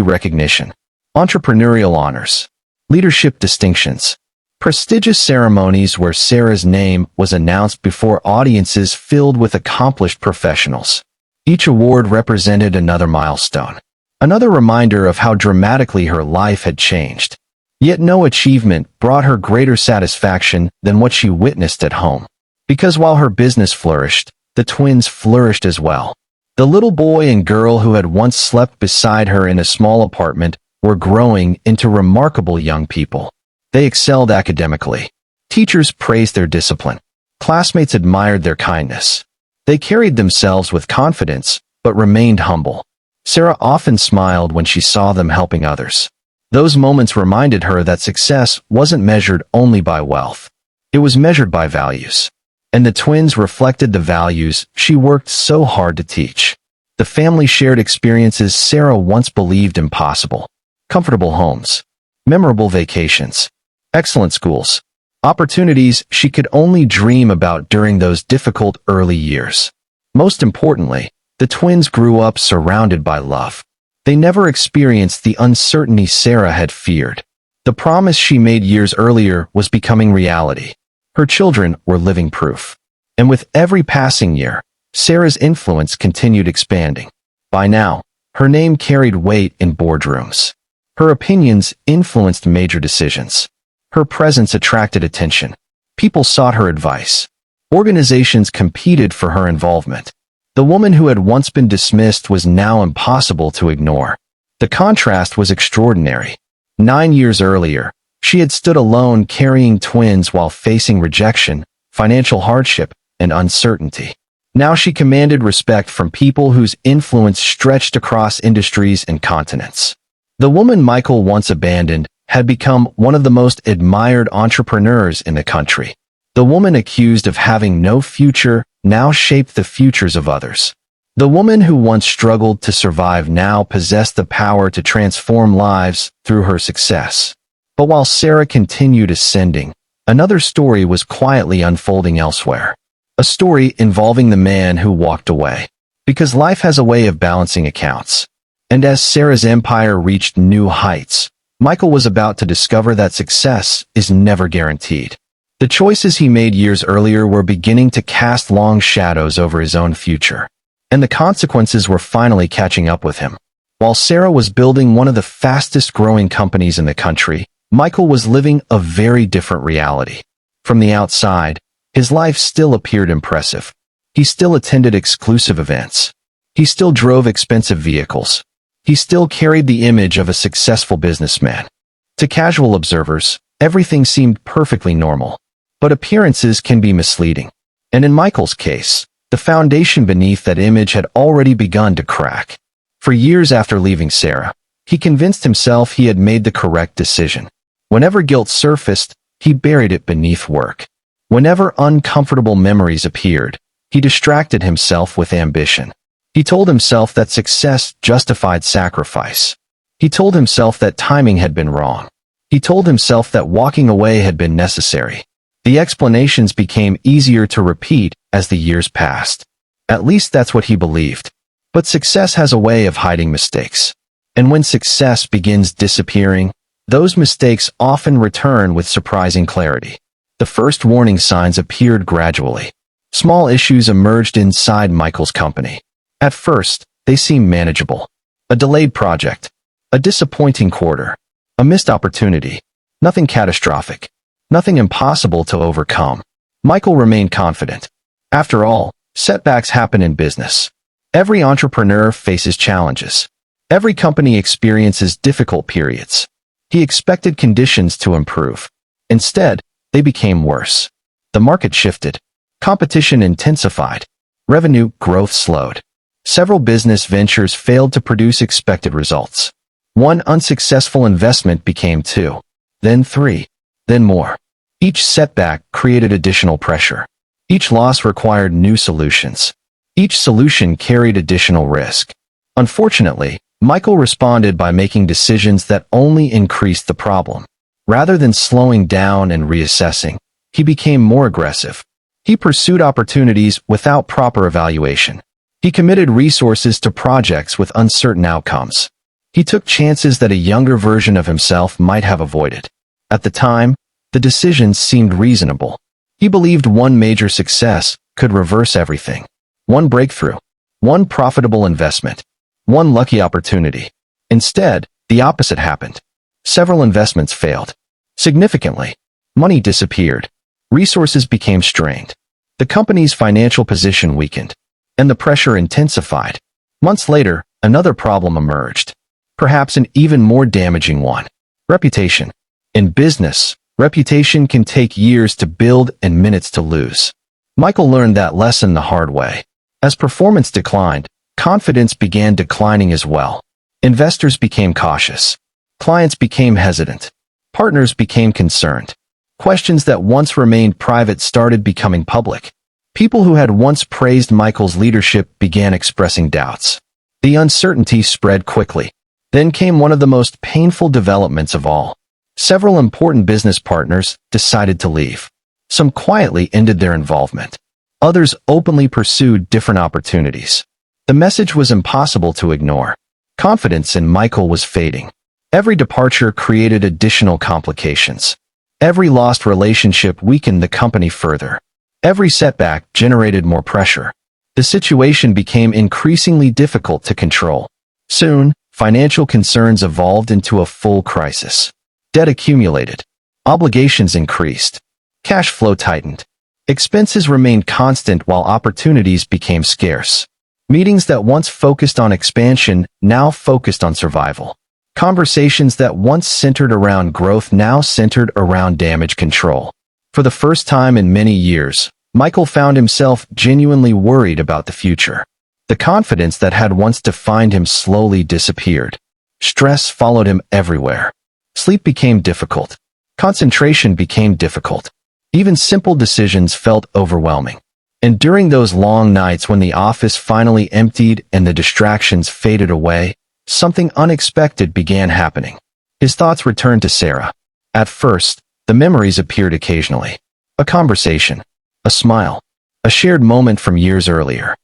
recognition. Entrepreneurial honors. Leadership distinctions. Prestigious ceremonies where Sarah's name was announced before audiences filled with accomplished professionals. Each award represented another milestone. Another reminder of how dramatically her life had changed. Yet no achievement brought her greater satisfaction than what she witnessed at home. Because while her business flourished, the twins flourished as well. The little boy and girl who had once slept beside her in a small apartment were growing into remarkable young people. They excelled academically. Teachers praised their discipline. Classmates admired their kindness. They carried themselves with confidence, but remained humble. Sarah often smiled when she saw them helping others. Those moments reminded her that success wasn't measured only by wealth. It was measured by values. And the twins reflected the values she worked so hard to teach. The family shared experiences Sarah once believed impossible. Comfortable homes. Memorable vacations. Excellent schools. Opportunities she could only dream about during those difficult early years. Most importantly, the twins grew up surrounded by love. They never experienced the uncertainty Sarah had feared. The promise she made years earlier was becoming reality. Her children were living proof. And with every passing year, Sarah's influence continued expanding. By now, her name carried weight in boardrooms. Her opinions influenced major decisions. Her presence attracted attention. People sought her advice. Organizations competed for her involvement. The woman who had once been dismissed was now impossible to ignore. The contrast was extraordinary. 9 years earlier, she had stood alone carrying twins while facing rejection, financial hardship, and uncertainty. Now she commanded respect from people whose influence stretched across industries and continents. The woman Michael once abandoned had become one of the most admired entrepreneurs in the country. The woman accused of having no future now shaped the futures of others. The woman who once struggled to survive now possessed the power to transform lives through her success. But while Sarah continued ascending, another story was quietly unfolding elsewhere. A story involving the man who walked away. Because life has a way of balancing accounts. And as Sarah's empire reached new heights, Michael was about to discover that success is never guaranteed. The choices he made years earlier were beginning to cast long shadows over his own future. And the consequences were finally catching up with him. While Sarah was building one of the fastest growing companies in the country, Michael was living a very different reality. From the outside, his life still appeared impressive. He still attended exclusive events. He still drove expensive vehicles. He still carried the image of a successful businessman. To casual observers, everything seemed perfectly normal. But appearances can be misleading. And in Michael's case, the foundation beneath that image had already begun to crack. For years after leaving Sarah, he convinced himself he had made the correct decision. Whenever guilt surfaced, he buried it beneath work. Whenever uncomfortable memories appeared, he distracted himself with ambition. He told himself that success justified sacrifice. He told himself that timing had been wrong. He told himself that walking away had been necessary. The explanations became easier to repeat as the years passed. At least that's what he believed. But success has a way of hiding mistakes. And when success begins disappearing, those mistakes often return with surprising clarity. The first warning signs appeared gradually. Small issues emerged inside Michael's company. At first, they seemed manageable. A delayed project, a disappointing quarter, a missed opportunity. Nothing catastrophic, nothing impossible to overcome. Michael remained confident. After all, setbacks happen in business. Every entrepreneur faces challenges. Every company experiences difficult periods. He expected conditions to improve. Instead, they became worse. The market shifted. Competition intensified. Revenue growth slowed. Several business ventures failed to produce expected results. One unsuccessful investment became two, then three, then more. Each setback created additional pressure. Each loss required new solutions. Each solution carried additional risk. Unfortunately, Michael responded by making decisions that only increased the problem. Rather than slowing down and reassessing, he became more aggressive. He pursued opportunities without proper evaluation. He committed resources to projects with uncertain outcomes. He took chances that a younger version of himself might have avoided. At the time, the decisions seemed reasonable. He believed one major success could reverse everything. One breakthrough, one profitable investment, one lucky opportunity. Instead, the opposite happened. Several investments failed. Significantly, money disappeared. Resources became strained. The company's financial position weakened, and the pressure intensified. Months later, another problem emerged. Perhaps an even more damaging one. Reputation. In business, reputation can take years to build and minutes to lose. Michael learned that lesson the hard way. As performance declined, confidence began declining as well. Investors became cautious. Clients became hesitant. Partners became concerned. Questions that once remained private started becoming public. People who had once praised Michael's leadership began expressing doubts. The uncertainty spread quickly. Then came one of the most painful developments of all. Several important business partners decided to leave. Some quietly ended their involvement. Others openly pursued different opportunities. The message was impossible to ignore. Confidence in Michael was fading. Every departure created additional complications. Every lost relationship weakened the company further. Every setback generated more pressure. The situation became increasingly difficult to control. Soon, financial concerns evolved into a full crisis. Debt accumulated. Obligations increased. Cash flow tightened. Expenses remained constant while opportunities became scarce. Meetings that once focused on expansion now focused on survival. Conversations that once centered around growth now centered around damage control. For the first time in many years, Michael found himself genuinely worried about the future. The confidence that had once defined him slowly disappeared. Stress followed him everywhere. Sleep became difficult. Concentration became difficult. Even simple decisions felt overwhelming. And during those long nights when the office finally emptied and the distractions faded away, something unexpected began happening. His thoughts returned to Sarah. At first, the memories appeared occasionally. A conversation, a smile, a shared moment from years earlier.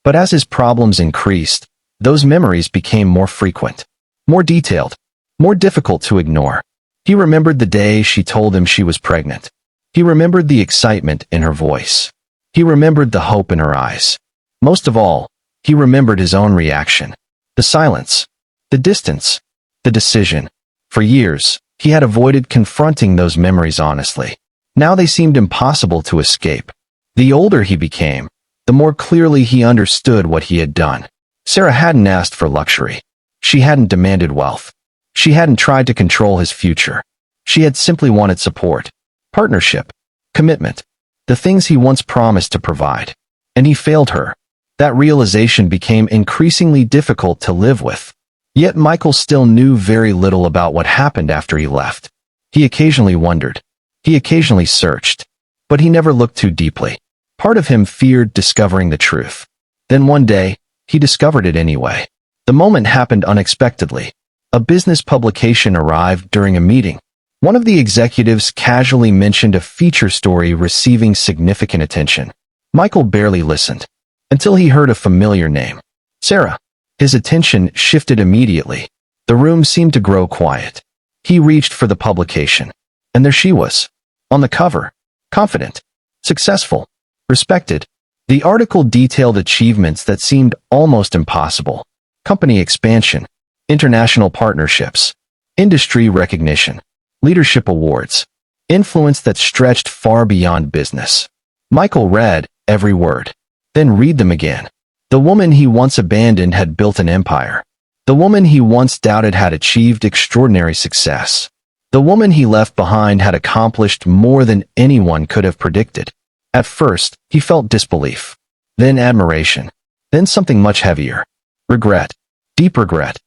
But as his problems increased, those memories became more frequent, more detailed, more difficult to ignore. He remembered the day she told him she was pregnant. He remembered the excitement in her voice. He remembered the hope in her eyes. Most of all, he remembered his own reaction. The silence, the distance, the decision. For years, he had avoided confronting those memories honestly. Now they seemed impossible to escape. The older he became, the more clearly he understood what he had done. Sarah hadn't asked for luxury. She hadn't demanded wealth. She hadn't tried to control his future. She had simply wanted support, partnership, commitment, the things he once promised to provide. And he failed her. That realization became increasingly difficult to live with. Yet Michael still knew very little about what happened after he left. He occasionally wondered. He occasionally searched. But he never looked too deeply. Part of him feared discovering the truth. Then one day, he discovered it anyway. The moment happened unexpectedly. A business publication arrived during a meeting. One of the executives casually mentioned a feature story receiving significant attention. Michael barely listened, until he heard a familiar name. Sarah. His attention shifted immediately. The room seemed to grow quiet. He reached for the publication. And there she was. On the cover. Confident. Successful. Respected. The article detailed achievements that seemed almost impossible. Company expansion. International partnerships. Industry recognition. Leadership awards. Influence that stretched far beyond business. Michael read every word. Then read them again. The woman he once abandoned had built an empire. The woman he once doubted had achieved extraordinary success. The woman he left behind had accomplished more than anyone could have predicted. At first, he felt disbelief. Then admiration. Then something much heavier. Regret. Deep regret.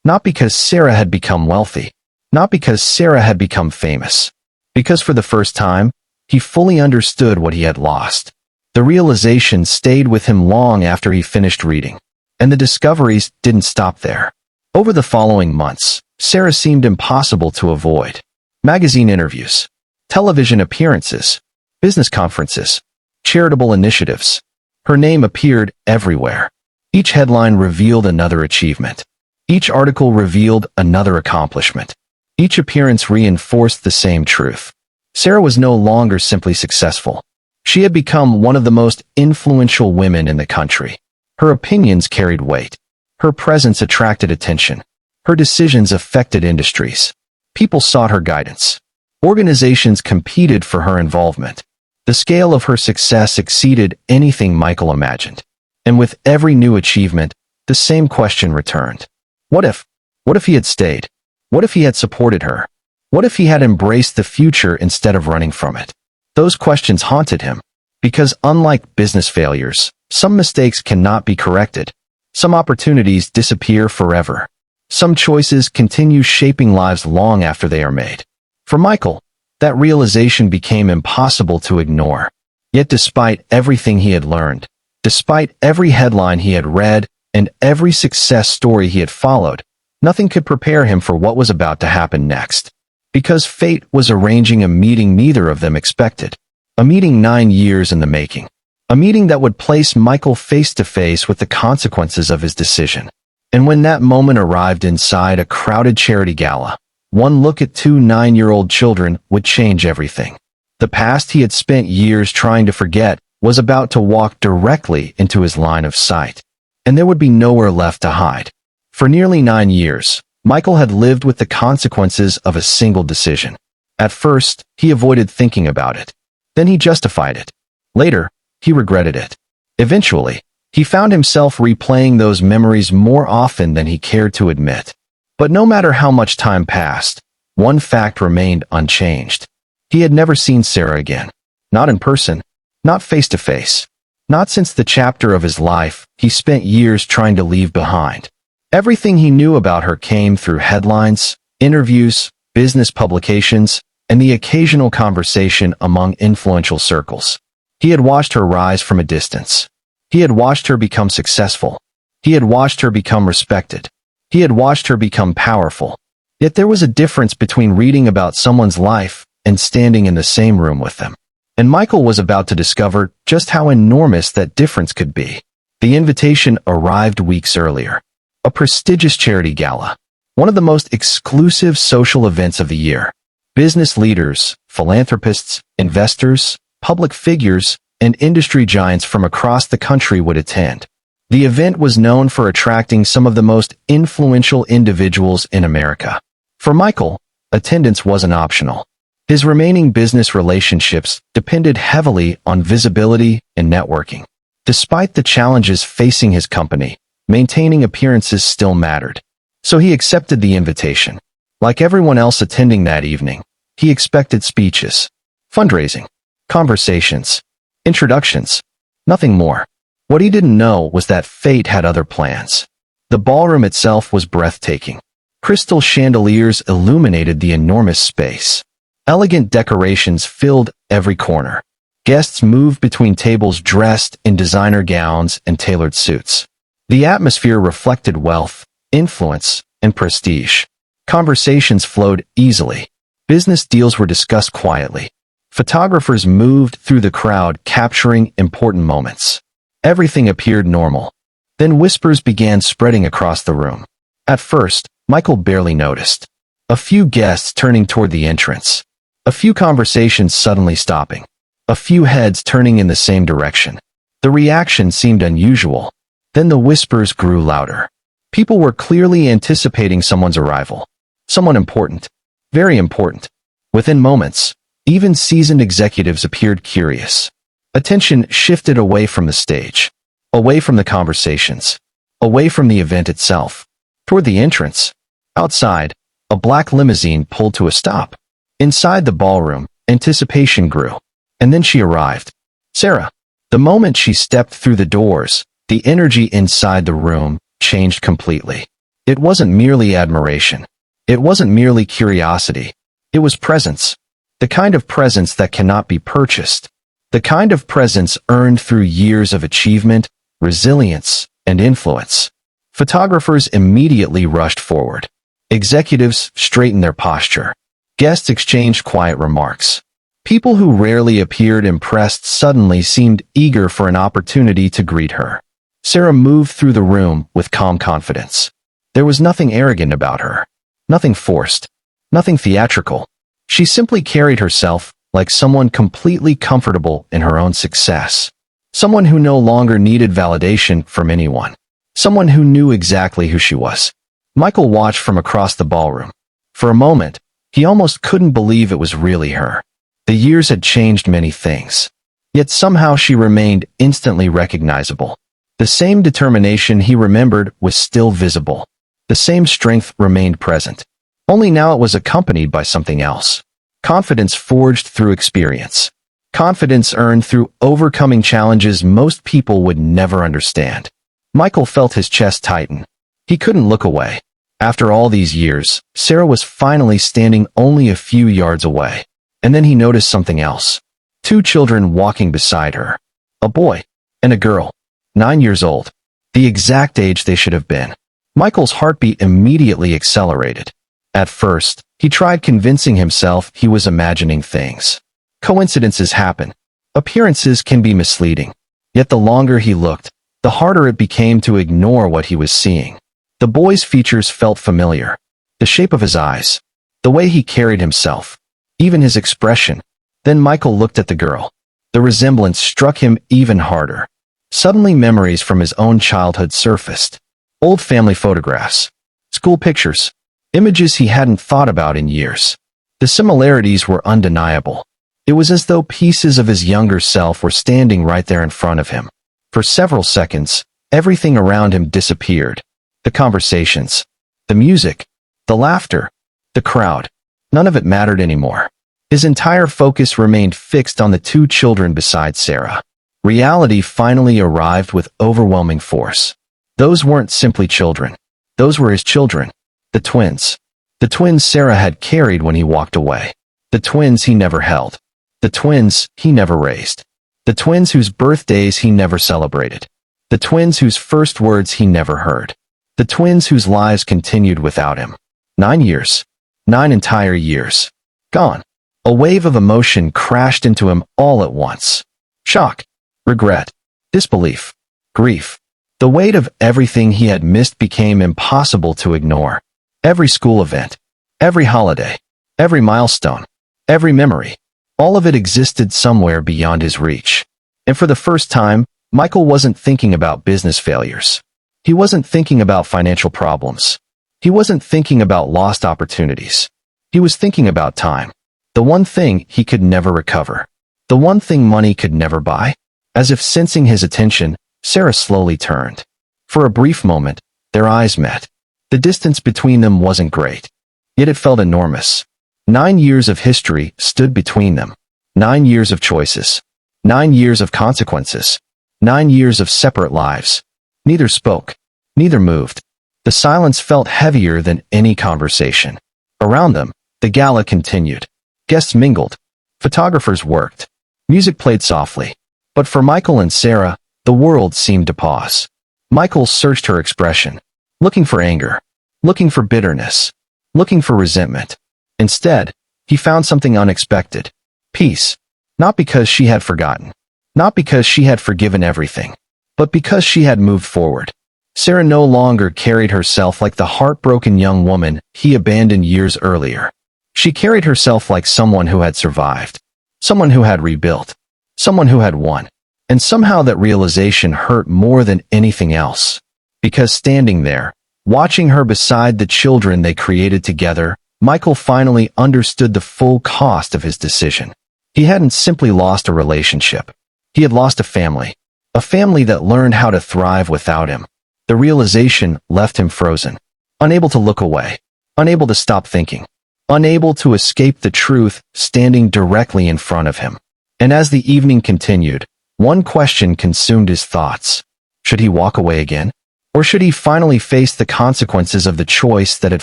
Not because Sarah had become wealthy. Not because Sarah had become famous. Because for the first time, he fully understood what he had lost. The realization stayed with him long after he finished reading. And the discoveries didn't stop there. Over the following months, Sarah seemed impossible to avoid. Magazine interviews, television appearances, business conferences, charitable initiatives. Her name appeared everywhere. Each headline revealed another achievement. Each article revealed another accomplishment. Each appearance reinforced the same truth. Sarah was no longer simply successful. She had become one of the most influential women in the country. Her opinions carried weight. Her presence attracted attention. Her decisions affected industries. People sought her guidance. Organizations competed for her involvement. The scale of her success exceeded anything Michael imagined. And with every new achievement, the same question returned. What if? What if he had stayed? What if he had supported her? What if he had embraced the future instead of running from it? Those questions haunted him. Because unlike business failures, some mistakes cannot be corrected. Some opportunities disappear forever. Some choices continue shaping lives long after they are made. For Michael, that realization became impossible to ignore. Yet despite everything he had learned, despite every headline he had read, and every success story he had followed, nothing could prepare him for what was about to happen next. Because fate was arranging a meeting neither of them expected. A meeting 9 years in the making. A meeting that would place Michael face to face with the consequences of his decision. And when that moment arrived inside a crowded charity gala, one look at 2 9-year-old children would change everything. The past he had spent years trying to forget was about to walk directly into his line of sight. And there would be nowhere left to hide. For nearly 9 years, Michael had lived with the consequences of a single decision. At first, he avoided thinking about it. Then he justified it. Later, he regretted it. Eventually, he found himself replaying those memories more often than he cared to admit. But no matter how much time passed, one fact remained unchanged. He had never seen Sarah again. Not in person. Not face to face. Not since the chapter of his life he spent years trying to leave behind. Everything he knew about her came through headlines, interviews, business publications, and the occasional conversation among influential circles. He had watched her rise from a distance. He had watched her become successful. He had watched her become respected. He had watched her become powerful. Yet there was a difference between reading about someone's life and standing in the same room with them. And Michael was about to discover just how enormous that difference could be. The invitation arrived weeks earlier. A prestigious charity gala. One of the most exclusive social events of the year. Business leaders, philanthropists, investors, public figures, and industry giants from across the country would attend. The event was known for attracting some of the most influential individuals in America. For Michael, attendance wasn't optional. His remaining business relationships depended heavily on visibility and networking. Despite the challenges facing his company, maintaining appearances still mattered. So he accepted the invitation. Like everyone else attending that evening, he expected speeches, fundraising, conversations, introductions, nothing more. What he didn't know was that fate had other plans. The ballroom itself was breathtaking. Crystal chandeliers illuminated the enormous space. Elegant decorations filled every corner. Guests moved between tables dressed in designer gowns and tailored suits. The atmosphere reflected wealth, influence, and prestige. Conversations flowed easily. Business deals were discussed quietly. Photographers moved through the crowd capturing important moments. Everything appeared normal. Then whispers began spreading across the room. At first, Michael barely noticed. A few guests turning toward the entrance. A few conversations suddenly stopping. A few heads turning in the same direction. The reaction seemed unusual. Then the whispers grew louder. People were clearly anticipating someone's arrival. Someone important. Very important. Within moments, even seasoned executives appeared curious. Attention shifted away from the stage. Away from the conversations. Away from the event itself. Toward the entrance. Outside, a black limousine pulled to a stop. Inside the ballroom, anticipation grew. And then she arrived. Sarah. The moment she stepped through the doors, the energy inside the room changed completely. It wasn't merely admiration. It wasn't merely curiosity. It was presence. The kind of presence that cannot be purchased. The kind of presence earned through years of achievement, resilience, and influence. Photographers immediately rushed forward. Executives straightened their posture. Guests exchanged quiet remarks. People who rarely appeared impressed suddenly seemed eager for an opportunity to greet her. Sarah moved through the room with calm confidence. There was nothing arrogant about her. Nothing forced. Nothing theatrical. She simply carried herself like someone completely comfortable in her own success. Someone who no longer needed validation from anyone. Someone who knew exactly who she was. Michael watched from across the ballroom. For a moment, he almost couldn't believe it was really her. The years had changed many things. Yet somehow she remained instantly recognizable. The same determination he remembered was still visible. The same strength remained present. Only now it was accompanied by something else. Confidence forged through experience. Confidence earned through overcoming challenges most people would never understand. Michael felt his chest tighten. He couldn't look away. After all these years, Sarah was finally standing only a few yards away. And then he noticed something else. 2 children walking beside her. A boy and a girl. 9 years old. The exact age they should have been. Michael's heartbeat immediately accelerated. At first, he tried convincing himself he was imagining things. Coincidences happen. Appearances can be misleading. Yet the longer he looked, the harder it became to ignore what he was seeing. The boy's features felt familiar. The shape of his eyes. The way he carried himself. Even his expression. Then Michael looked at the girl. The resemblance struck him even harder. Suddenly memories from his own childhood surfaced. Old family photographs. School pictures. Images he hadn't thought about in years. The similarities were undeniable. It was as though pieces of his younger self were standing right there in front of him. For several seconds, everything around him disappeared. The conversations. The music. The laughter. The crowd. None of it mattered anymore. His entire focus remained fixed on the 2 children beside Sarah. Reality finally arrived with overwhelming force. Those weren't simply children. Those were his children. The twins. The twins Sarah had carried when he walked away. The twins he never held. The twins he never raised. The twins whose birthdays he never celebrated. The twins whose first words he never heard. The twins whose lives continued without him. 9 years. 9 entire years. Gone. A wave of emotion crashed into him all at once. Shock. Regret. Disbelief. Grief. The weight of everything he had missed became impossible to ignore. Every school event. Every holiday. Every milestone. Every memory. All of it existed somewhere beyond his reach. And for the first time, Michael wasn't thinking about business failures. He wasn't thinking about financial problems. He wasn't thinking about lost opportunities. He was thinking about time. The one thing he could never recover. The one thing money could never buy. As if sensing his attention, Sarah slowly turned. For a brief moment, their eyes met. The distance between them wasn't great. Yet it felt enormous. 9 years of history stood between them. 9 years of choices. 9 years of consequences. 9 years of separate lives. Neither spoke. Neither moved. The silence felt heavier than any conversation. Around them, the gala continued. Guests mingled. Photographers worked. Music played softly. But for Michael and Sarah, the world seemed to pause. Michael searched her expression, looking for anger, looking for bitterness, looking for resentment. Instead, he found something unexpected. Peace. Not because she had forgotten. Not because she had forgiven everything. But because she had moved forward. Sarah no longer carried herself like the heartbroken young woman he abandoned years earlier. She carried herself like someone who had survived, someone who had rebuilt, someone who had won. And somehow that realization hurt more than anything else. Because standing there, watching her beside the children they created together, Michael finally understood the full cost of his decision. He hadn't simply lost a relationship. He had lost a family that learned how to thrive without him. The realization left him frozen, unable to look away, unable to stop thinking, unable to escape the truth standing directly in front of him. And as the evening continued, one question consumed his thoughts. Should he walk away again? Or should he finally face the consequences of the choice that had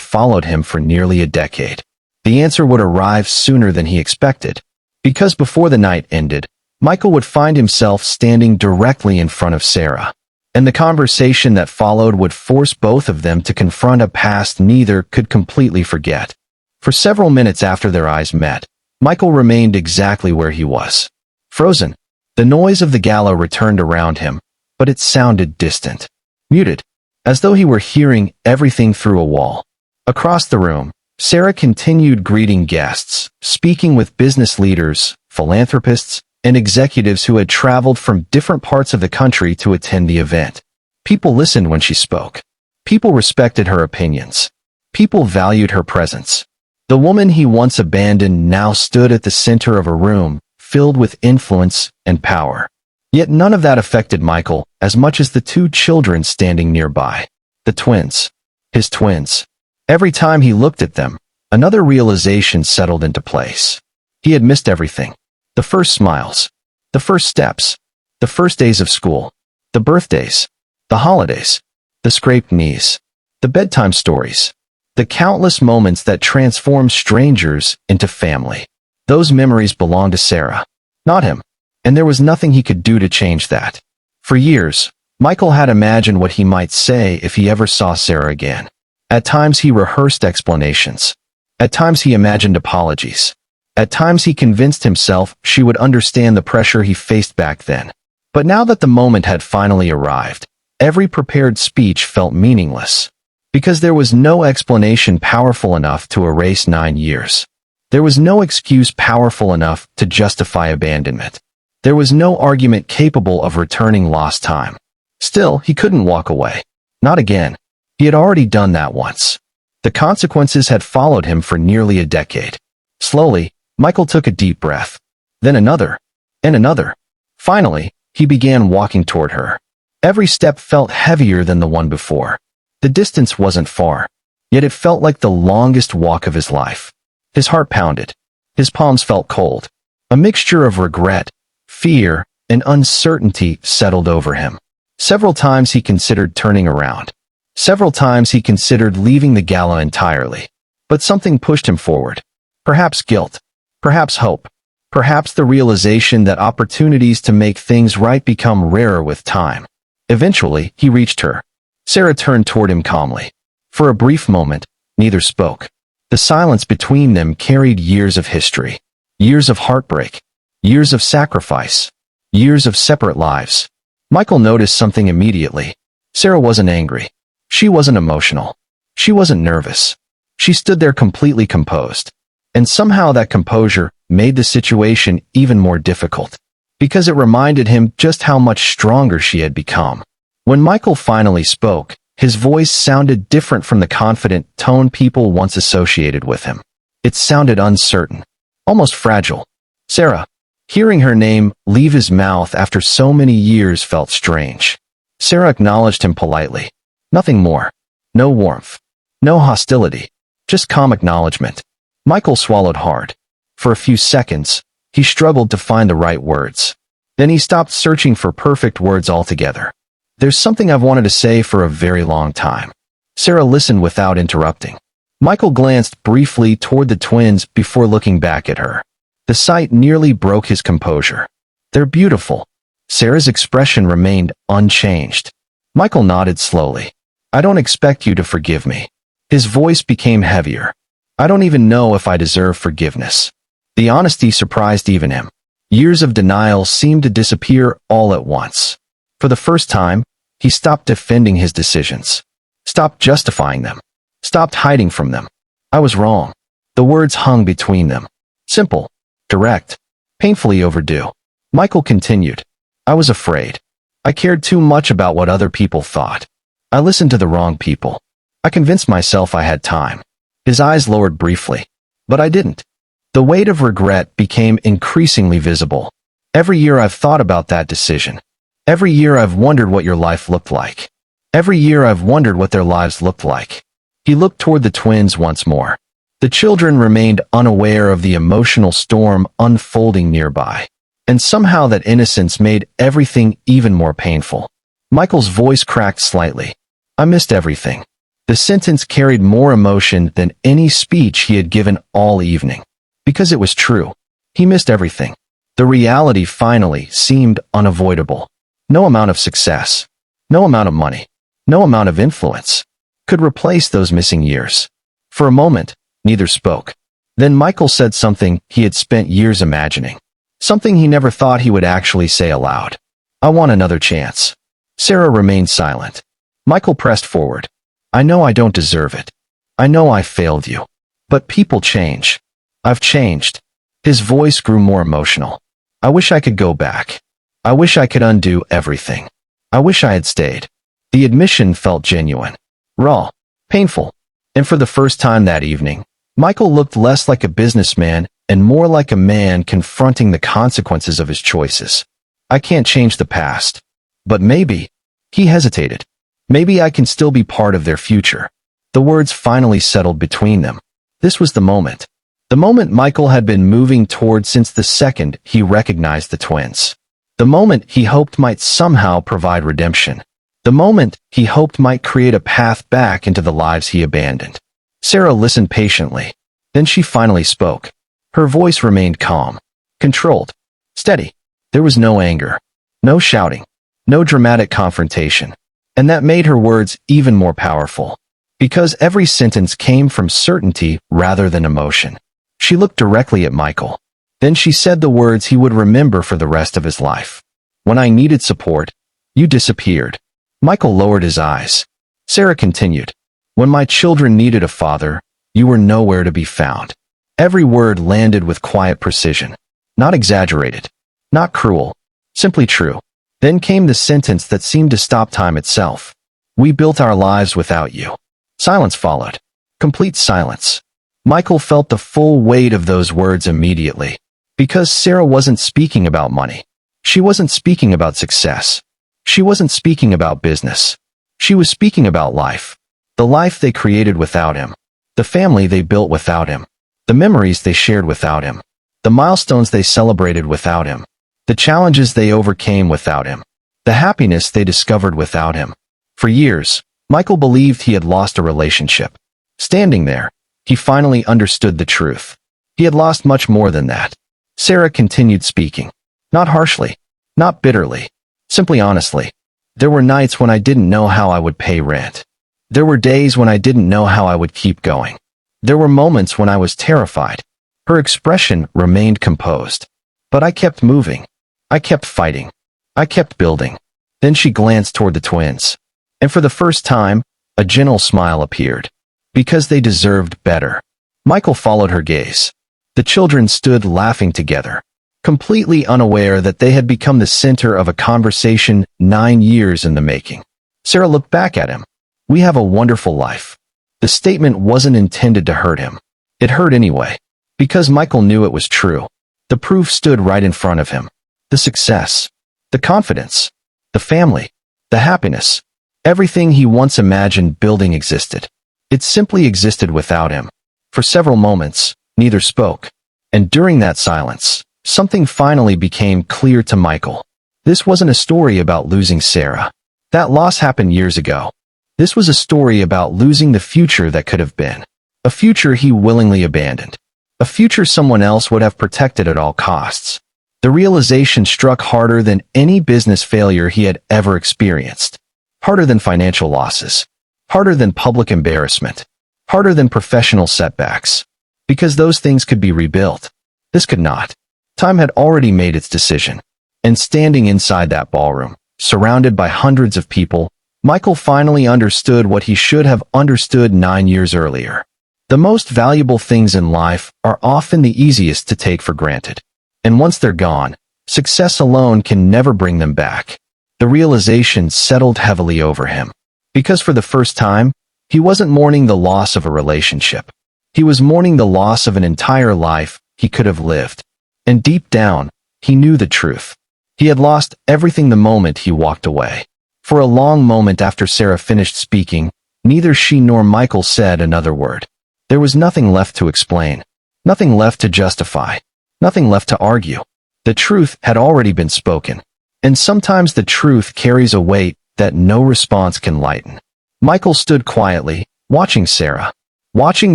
followed him for nearly a decade? The answer would arrive sooner than he expected, because before the night ended, Michael would find himself standing directly in front of Sarah. And the conversation that followed would force both of them to confront a past neither could completely forget. For several minutes after their eyes met, Michael remained exactly where he was. Frozen. The noise of the gala returned around him, but it sounded distant, muted, as though he were hearing everything through a wall. Across the room, Sarah continued greeting guests, speaking with business leaders, philanthropists, and executives who had traveled from different parts of the country to attend the event. People listened when she spoke. People respected her opinions. People valued her presence. The woman he once abandoned now stood at the center of a room filled with influence and power. Yet none of that affected Michael as much as the two children standing nearby. The twins. His twins. Every time he looked at them, another realization settled into place. He had missed everything. The first smiles. The first steps. The first days of school. The birthdays. The holidays. The scraped knees. The bedtime stories. The countless moments that transformed strangers into family. Those memories belonged to Sarah, not him, and there was nothing he could do to change that. For years, Michael had imagined what he might say if he ever saw Sarah again. At times he rehearsed explanations. At times he imagined apologies. At times he convinced himself she would understand the pressure he faced back then. But now that the moment had finally arrived, every prepared speech felt meaningless. Because there was no explanation powerful enough to erase 9 years. There was no excuse powerful enough to justify abandonment. There was no argument capable of returning lost time. Still, he couldn't walk away. Not again. He had already done that once. The consequences had followed him for nearly a decade. Slowly, Michael took a deep breath. Then another. And another. Finally, he began walking toward her. Every step felt heavier than the one before. The distance wasn't far, yet it felt like the longest walk of his life. His heart pounded. His palms felt cold. A mixture of regret, fear, and uncertainty settled over him. Several times he considered turning around. Several times he considered leaving the gala entirely. But something pushed him forward. Perhaps guilt. Perhaps hope. Perhaps the realization that opportunities to make things right become rarer with time. Eventually, he reached her. Sarah turned toward him calmly. For a brief moment, neither spoke. The silence between them carried years of history, years of heartbreak, years of sacrifice, years of separate lives. Michael noticed something immediately. Sarah wasn't angry. She wasn't emotional. She wasn't nervous. She stood there completely composed. And somehow that composure made the situation even more difficult, because it reminded him just how much stronger she had become. When Michael finally spoke, his voice sounded different from the confident tone people once associated with him. It sounded uncertain, almost fragile. Sarah. Hearing her name leave his mouth after so many years felt strange. Sarah acknowledged him politely. Nothing more. No warmth. No hostility. Just calm acknowledgement. Michael swallowed hard. For a few seconds, he struggled to find the right words. Then he stopped searching for perfect words altogether. There's something I've wanted to say for a very long time. Sarah listened without interrupting. Michael glanced briefly toward the twins before looking back at her. The sight nearly broke his composure. They're beautiful. Sarah's expression remained unchanged. Michael nodded slowly. I don't expect you to forgive me. His voice became heavier. I don't even know if I deserve forgiveness. The honesty surprised even him. Years of denial seemed to disappear all at once. For the first time, He stopped defending his decisions. Stopped justifying them. Stopped hiding from them. I was wrong. The words hung between them. Simple. Direct. Painfully overdue. Michael continued. I was afraid. I cared too much about what other people thought. I listened to the wrong people. I convinced myself I had time. His eyes lowered briefly. But I didn't. The weight of regret became increasingly visible. Every year I've thought about that decision. Every year I've wondered what your life looked like. Every year I've wondered what their lives looked like. He looked toward the twins once more. The children remained unaware of the emotional storm unfolding nearby. And somehow that innocence made everything even more painful. Michael's voice cracked slightly. I missed everything. The sentence carried more emotion than any speech he had given all evening. Because it was true. He missed everything. The reality finally seemed unavoidable. No amount of success, no amount of money, no amount of influence could replace those missing years. For a moment, neither spoke. Then Michael said something he had spent years imagining. Something he never thought he would actually say aloud. I want another chance. Sarah remained silent. Michael pressed forward. I know I don't deserve it. I know I failed you. But people change. I've changed. His voice grew more emotional. I wish I could go back. I wish I could undo everything. I wish I had stayed. The admission felt genuine. Raw. Painful. And for the first time that evening, Michael looked less like a businessman and more like a man confronting the consequences of his choices. I can't change the past. But maybe. He hesitated. Maybe I can still be part of their future. The words finally settled between them. This was the moment. The moment Michael had been moving toward since the second he recognized the twins. The moment he hoped might somehow provide redemption. The moment he hoped might create a path back into the lives he abandoned. Sarah listened patiently. Then she finally spoke. Her voice remained calm, controlled, steady. There was no anger, no shouting, no dramatic confrontation. And that made her words even more powerful. Because every sentence came from certainty rather than emotion. She looked directly at Michael. Then she said the words he would remember for the rest of his life. When I needed support, you disappeared. Michael lowered his eyes. Sarah continued. When my children needed a father, you were nowhere to be found. Every word landed with quiet precision. Not exaggerated. Not cruel. Simply true. Then came the sentence that seemed to stop time itself. We built our lives without you. Silence followed. Complete silence. Michael felt the full weight of those words immediately. Because Sarah wasn't speaking about money. She wasn't speaking about success. She wasn't speaking about business. She was speaking about life. The life they created without him. The family they built without him. The memories they shared without him. The milestones they celebrated without him. The challenges they overcame without him. The happiness they discovered without him. For years, Michael believed he had lost a relationship. Standing there, he finally understood the truth. He had lost much more than that. Sarah continued speaking. Not harshly. Not bitterly. Simply honestly. There were nights when I didn't know how I would pay rent. There were days when I didn't know how I would keep going. There were moments when I was terrified. Her expression remained composed. But I kept moving. I kept fighting. I kept building. Then she glanced toward the twins. And for the first time, a gentle smile appeared. Because they deserved better. Michael followed her gaze. The children stood laughing together, completely unaware that they had become the center of a conversation 9 years in the making. Sarah looked back at him. We have a wonderful life. The statement wasn't intended to hurt him. It hurt anyway. Because Michael knew it was true. The proof stood right in front of him. The success. The confidence. The family. The happiness. Everything he once imagined building existed. It simply existed without him. For several moments, neither spoke. And during that silence, something finally became clear to Michael. This wasn't a story about losing Sarah. That loss happened years ago. This was a story about losing the future that could have been. A future he willingly abandoned. A future someone else would have protected at all costs. The realization struck harder than any business failure he had ever experienced. Harder than financial losses. Harder than public embarrassment. Harder than professional setbacks. Because those things could be rebuilt. This could not. Time had already made its decision. And standing inside that ballroom, surrounded by hundreds of people, Michael finally understood what he should have understood 9 years earlier. The most valuable things in life are often the easiest to take for granted. And once they're gone, success alone can never bring them back. The realization settled heavily over him. Because for the first time, he wasn't mourning the loss of a relationship. He was mourning the loss of an entire life he could have lived. And deep down, he knew the truth. He had lost everything the moment he walked away. For a long moment after Sarah finished speaking, neither she nor Michael said another word. There was nothing left to explain, nothing left to justify, nothing left to argue. The truth had already been spoken. And sometimes the truth carries a weight that no response can lighten. Michael stood quietly, watching Sarah. Watching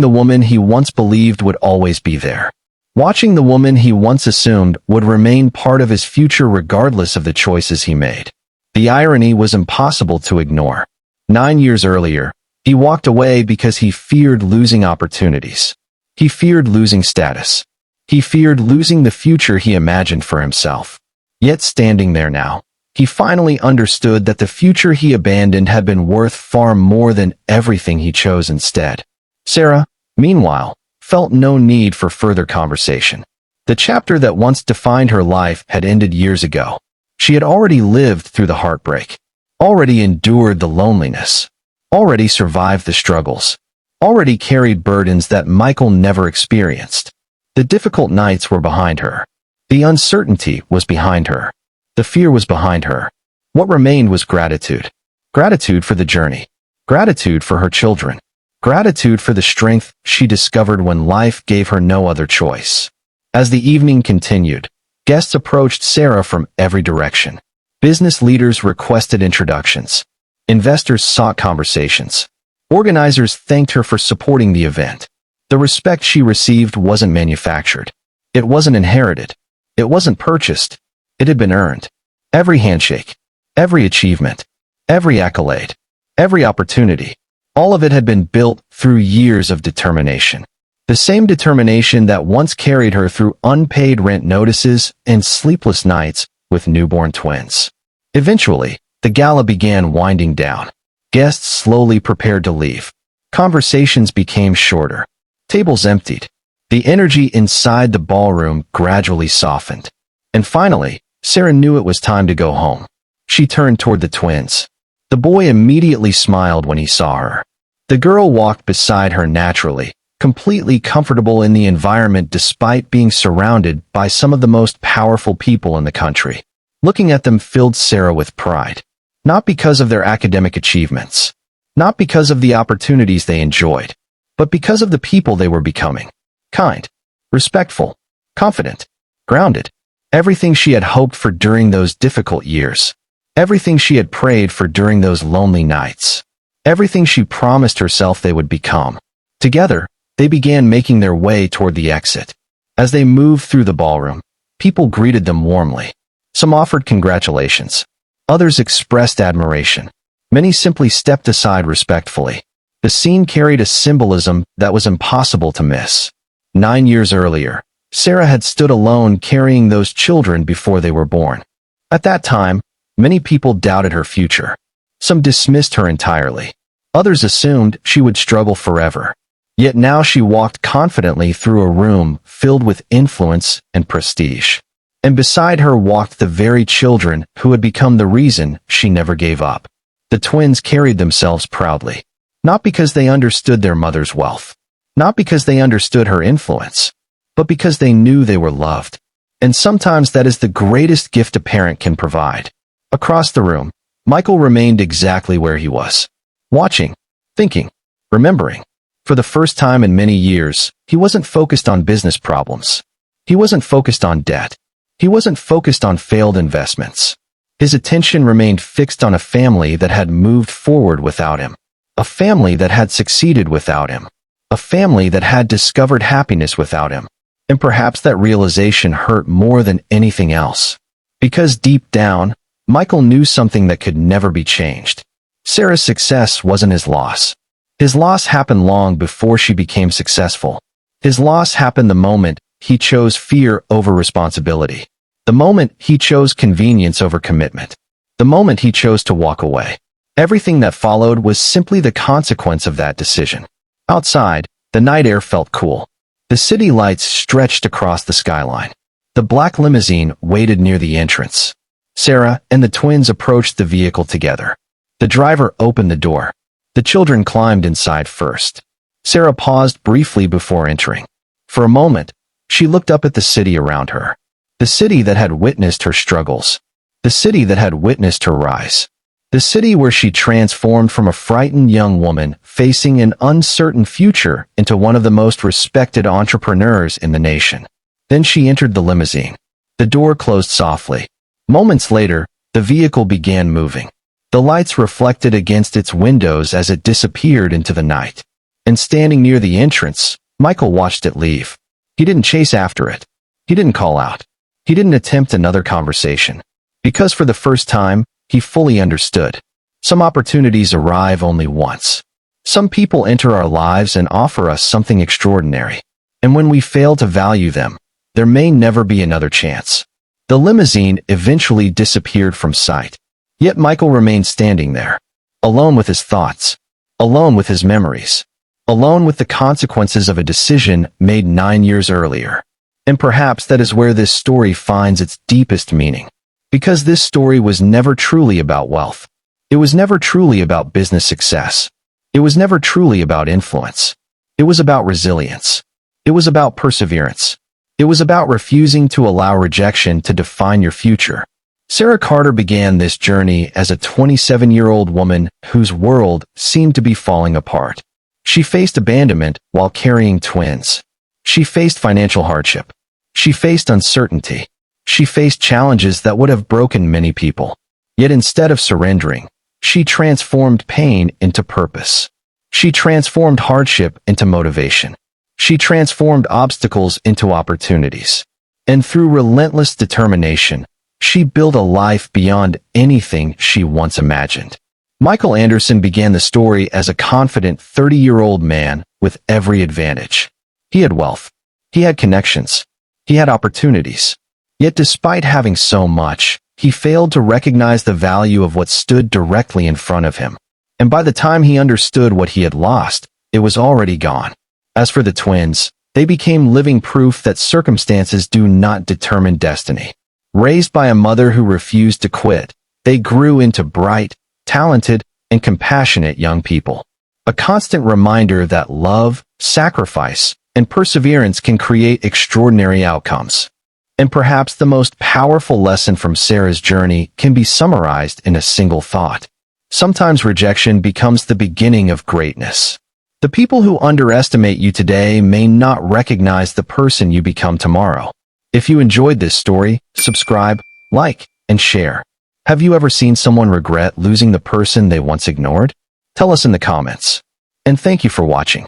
the woman he once believed would always be there. Watching the woman he once assumed would remain part of his future regardless of the choices he made. The irony was impossible to ignore. 9 years earlier, he walked away because he feared losing opportunities. He feared losing status. He feared losing the future he imagined for himself. Yet standing there now, he finally understood that the future he abandoned had been worth far more than everything he chose instead. Sarah, meanwhile, felt no need for further conversation. The chapter that once defined her life had ended years ago. She had already lived through the heartbreak, already endured the loneliness, already survived the struggles, already carried burdens that Michael never experienced. The difficult nights were behind her. The uncertainty was behind her. The fear was behind her. What remained was gratitude. Gratitude for the journey. Gratitude for her children. Gratitude for the strength she discovered when life gave her no other choice. As the evening continued, guests approached Sarah from every direction. Business leaders requested introductions. Investors sought conversations. Organizers thanked her for supporting the event. The respect she received wasn't manufactured. It wasn't inherited. It wasn't purchased. It had been earned. Every handshake, every achievement, every accolade, every opportunity, all of it had been built through years of determination. The same determination that once carried her through unpaid rent notices and sleepless nights with newborn twins. Eventually, the gala began winding down. Guests slowly prepared to leave. Conversations became shorter. Tables emptied. The energy inside the ballroom gradually softened. And finally, Sarah knew it was time to go home. She turned toward the twins. The boy immediately smiled when he saw her. The girl walked beside her naturally, completely comfortable in the environment despite being surrounded by some of the most powerful people in the country. Looking at them filled Sarah with pride. Not because of their academic achievements, not because of the opportunities they enjoyed, but because of the people they were becoming. Kind, respectful, confident, grounded. Everything she had hoped for during those difficult years. Everything she had prayed for during those lonely nights. Everything she promised herself they would become. Together, they began making their way toward the exit. As they moved through the ballroom, people greeted them warmly. Some offered congratulations. Others expressed admiration. Many simply stepped aside respectfully. The scene carried a symbolism that was impossible to miss. 9 years earlier, Sarah had stood alone carrying those children before they were born. At that time, many people doubted her future. Some dismissed her entirely. Others assumed she would struggle forever. Yet now she walked confidently through a room filled with influence and prestige. And beside her walked the very children who had become the reason she never gave up. The twins carried themselves proudly. Not because they understood their mother's wealth. Not because they understood her influence. But because they knew they were loved. And sometimes that is the greatest gift a parent can provide. Across the room, Michael remained exactly where he was. Watching, thinking, remembering. For the first time in many years, he wasn't focused on business problems. He wasn't focused on debt. He wasn't focused on failed investments. His attention remained fixed on a family that had moved forward without him. A family that had succeeded without him. A family that had discovered happiness without him. And perhaps that realization hurt more than anything else. Because deep down, Michael knew something that could never be changed. Sarah's success wasn't his loss. His loss happened long before she became successful. His loss happened the moment he chose fear over responsibility. The moment he chose convenience over commitment. The moment he chose to walk away. Everything that followed was simply the consequence of that decision. Outside, the night air felt cool. The city lights stretched across the skyline. The black limousine waited near the entrance. Sarah and the twins approached the vehicle together. The driver opened the door. The children climbed inside first. Sarah paused briefly before entering. For a moment, she looked up at the city around her. The city that had witnessed her struggles. The city that had witnessed her rise. The city where she transformed from a frightened young woman facing an uncertain future into one of the most respected entrepreneurs in the nation. Then she entered the limousine. The door closed softly. Moments later, the vehicle began moving. The lights reflected against its windows as it disappeared into the night. And standing near the entrance, Michael watched it leave. He didn't chase after it. He didn't call out. He didn't attempt another conversation. Because for the first time, he fully understood. Some opportunities arrive only once. Some people enter our lives and offer us something extraordinary. And when we fail to value them, there may never be another chance. The limousine eventually disappeared from sight. Yet Michael remained standing there, alone with his thoughts, alone with his memories, alone with the consequences of a decision made 9 years earlier. And perhaps that is where this story finds its deepest meaning. Because this story was never truly about wealth. It was never truly about business success. It was never truly about influence. It was about resilience. It was about perseverance. It was about refusing to allow rejection to define your future. Sarah Carter began this journey as a 27-year-old woman whose world seemed to be falling apart. She faced abandonment while carrying twins. She faced financial hardship. She faced uncertainty. She faced challenges that would have broken many people. Yet instead of surrendering, she transformed pain into purpose. She transformed hardship into motivation. She transformed obstacles into opportunities. And through relentless determination, she built a life beyond anything she once imagined. Michael Anderson began the story as a confident 30-year-old man with every advantage. He had wealth. He had connections. He had opportunities. Yet despite having so much, he failed to recognize the value of what stood directly in front of him. And by the time he understood what he had lost, it was already gone. As for the twins, they became living proof that circumstances do not determine destiny. Raised by a mother who refused to quit, they grew into bright, talented, and compassionate young people. A constant reminder that love, sacrifice, and perseverance can create extraordinary outcomes. And perhaps the most powerful lesson from Sarah's journey can be summarized in a single thought. Sometimes rejection becomes the beginning of greatness. The people who underestimate you today may not recognize the person you become tomorrow. If you enjoyed this story, subscribe, like, and share. Have you ever seen someone regret losing the person they once ignored? Tell us in the comments. And thank you for watching.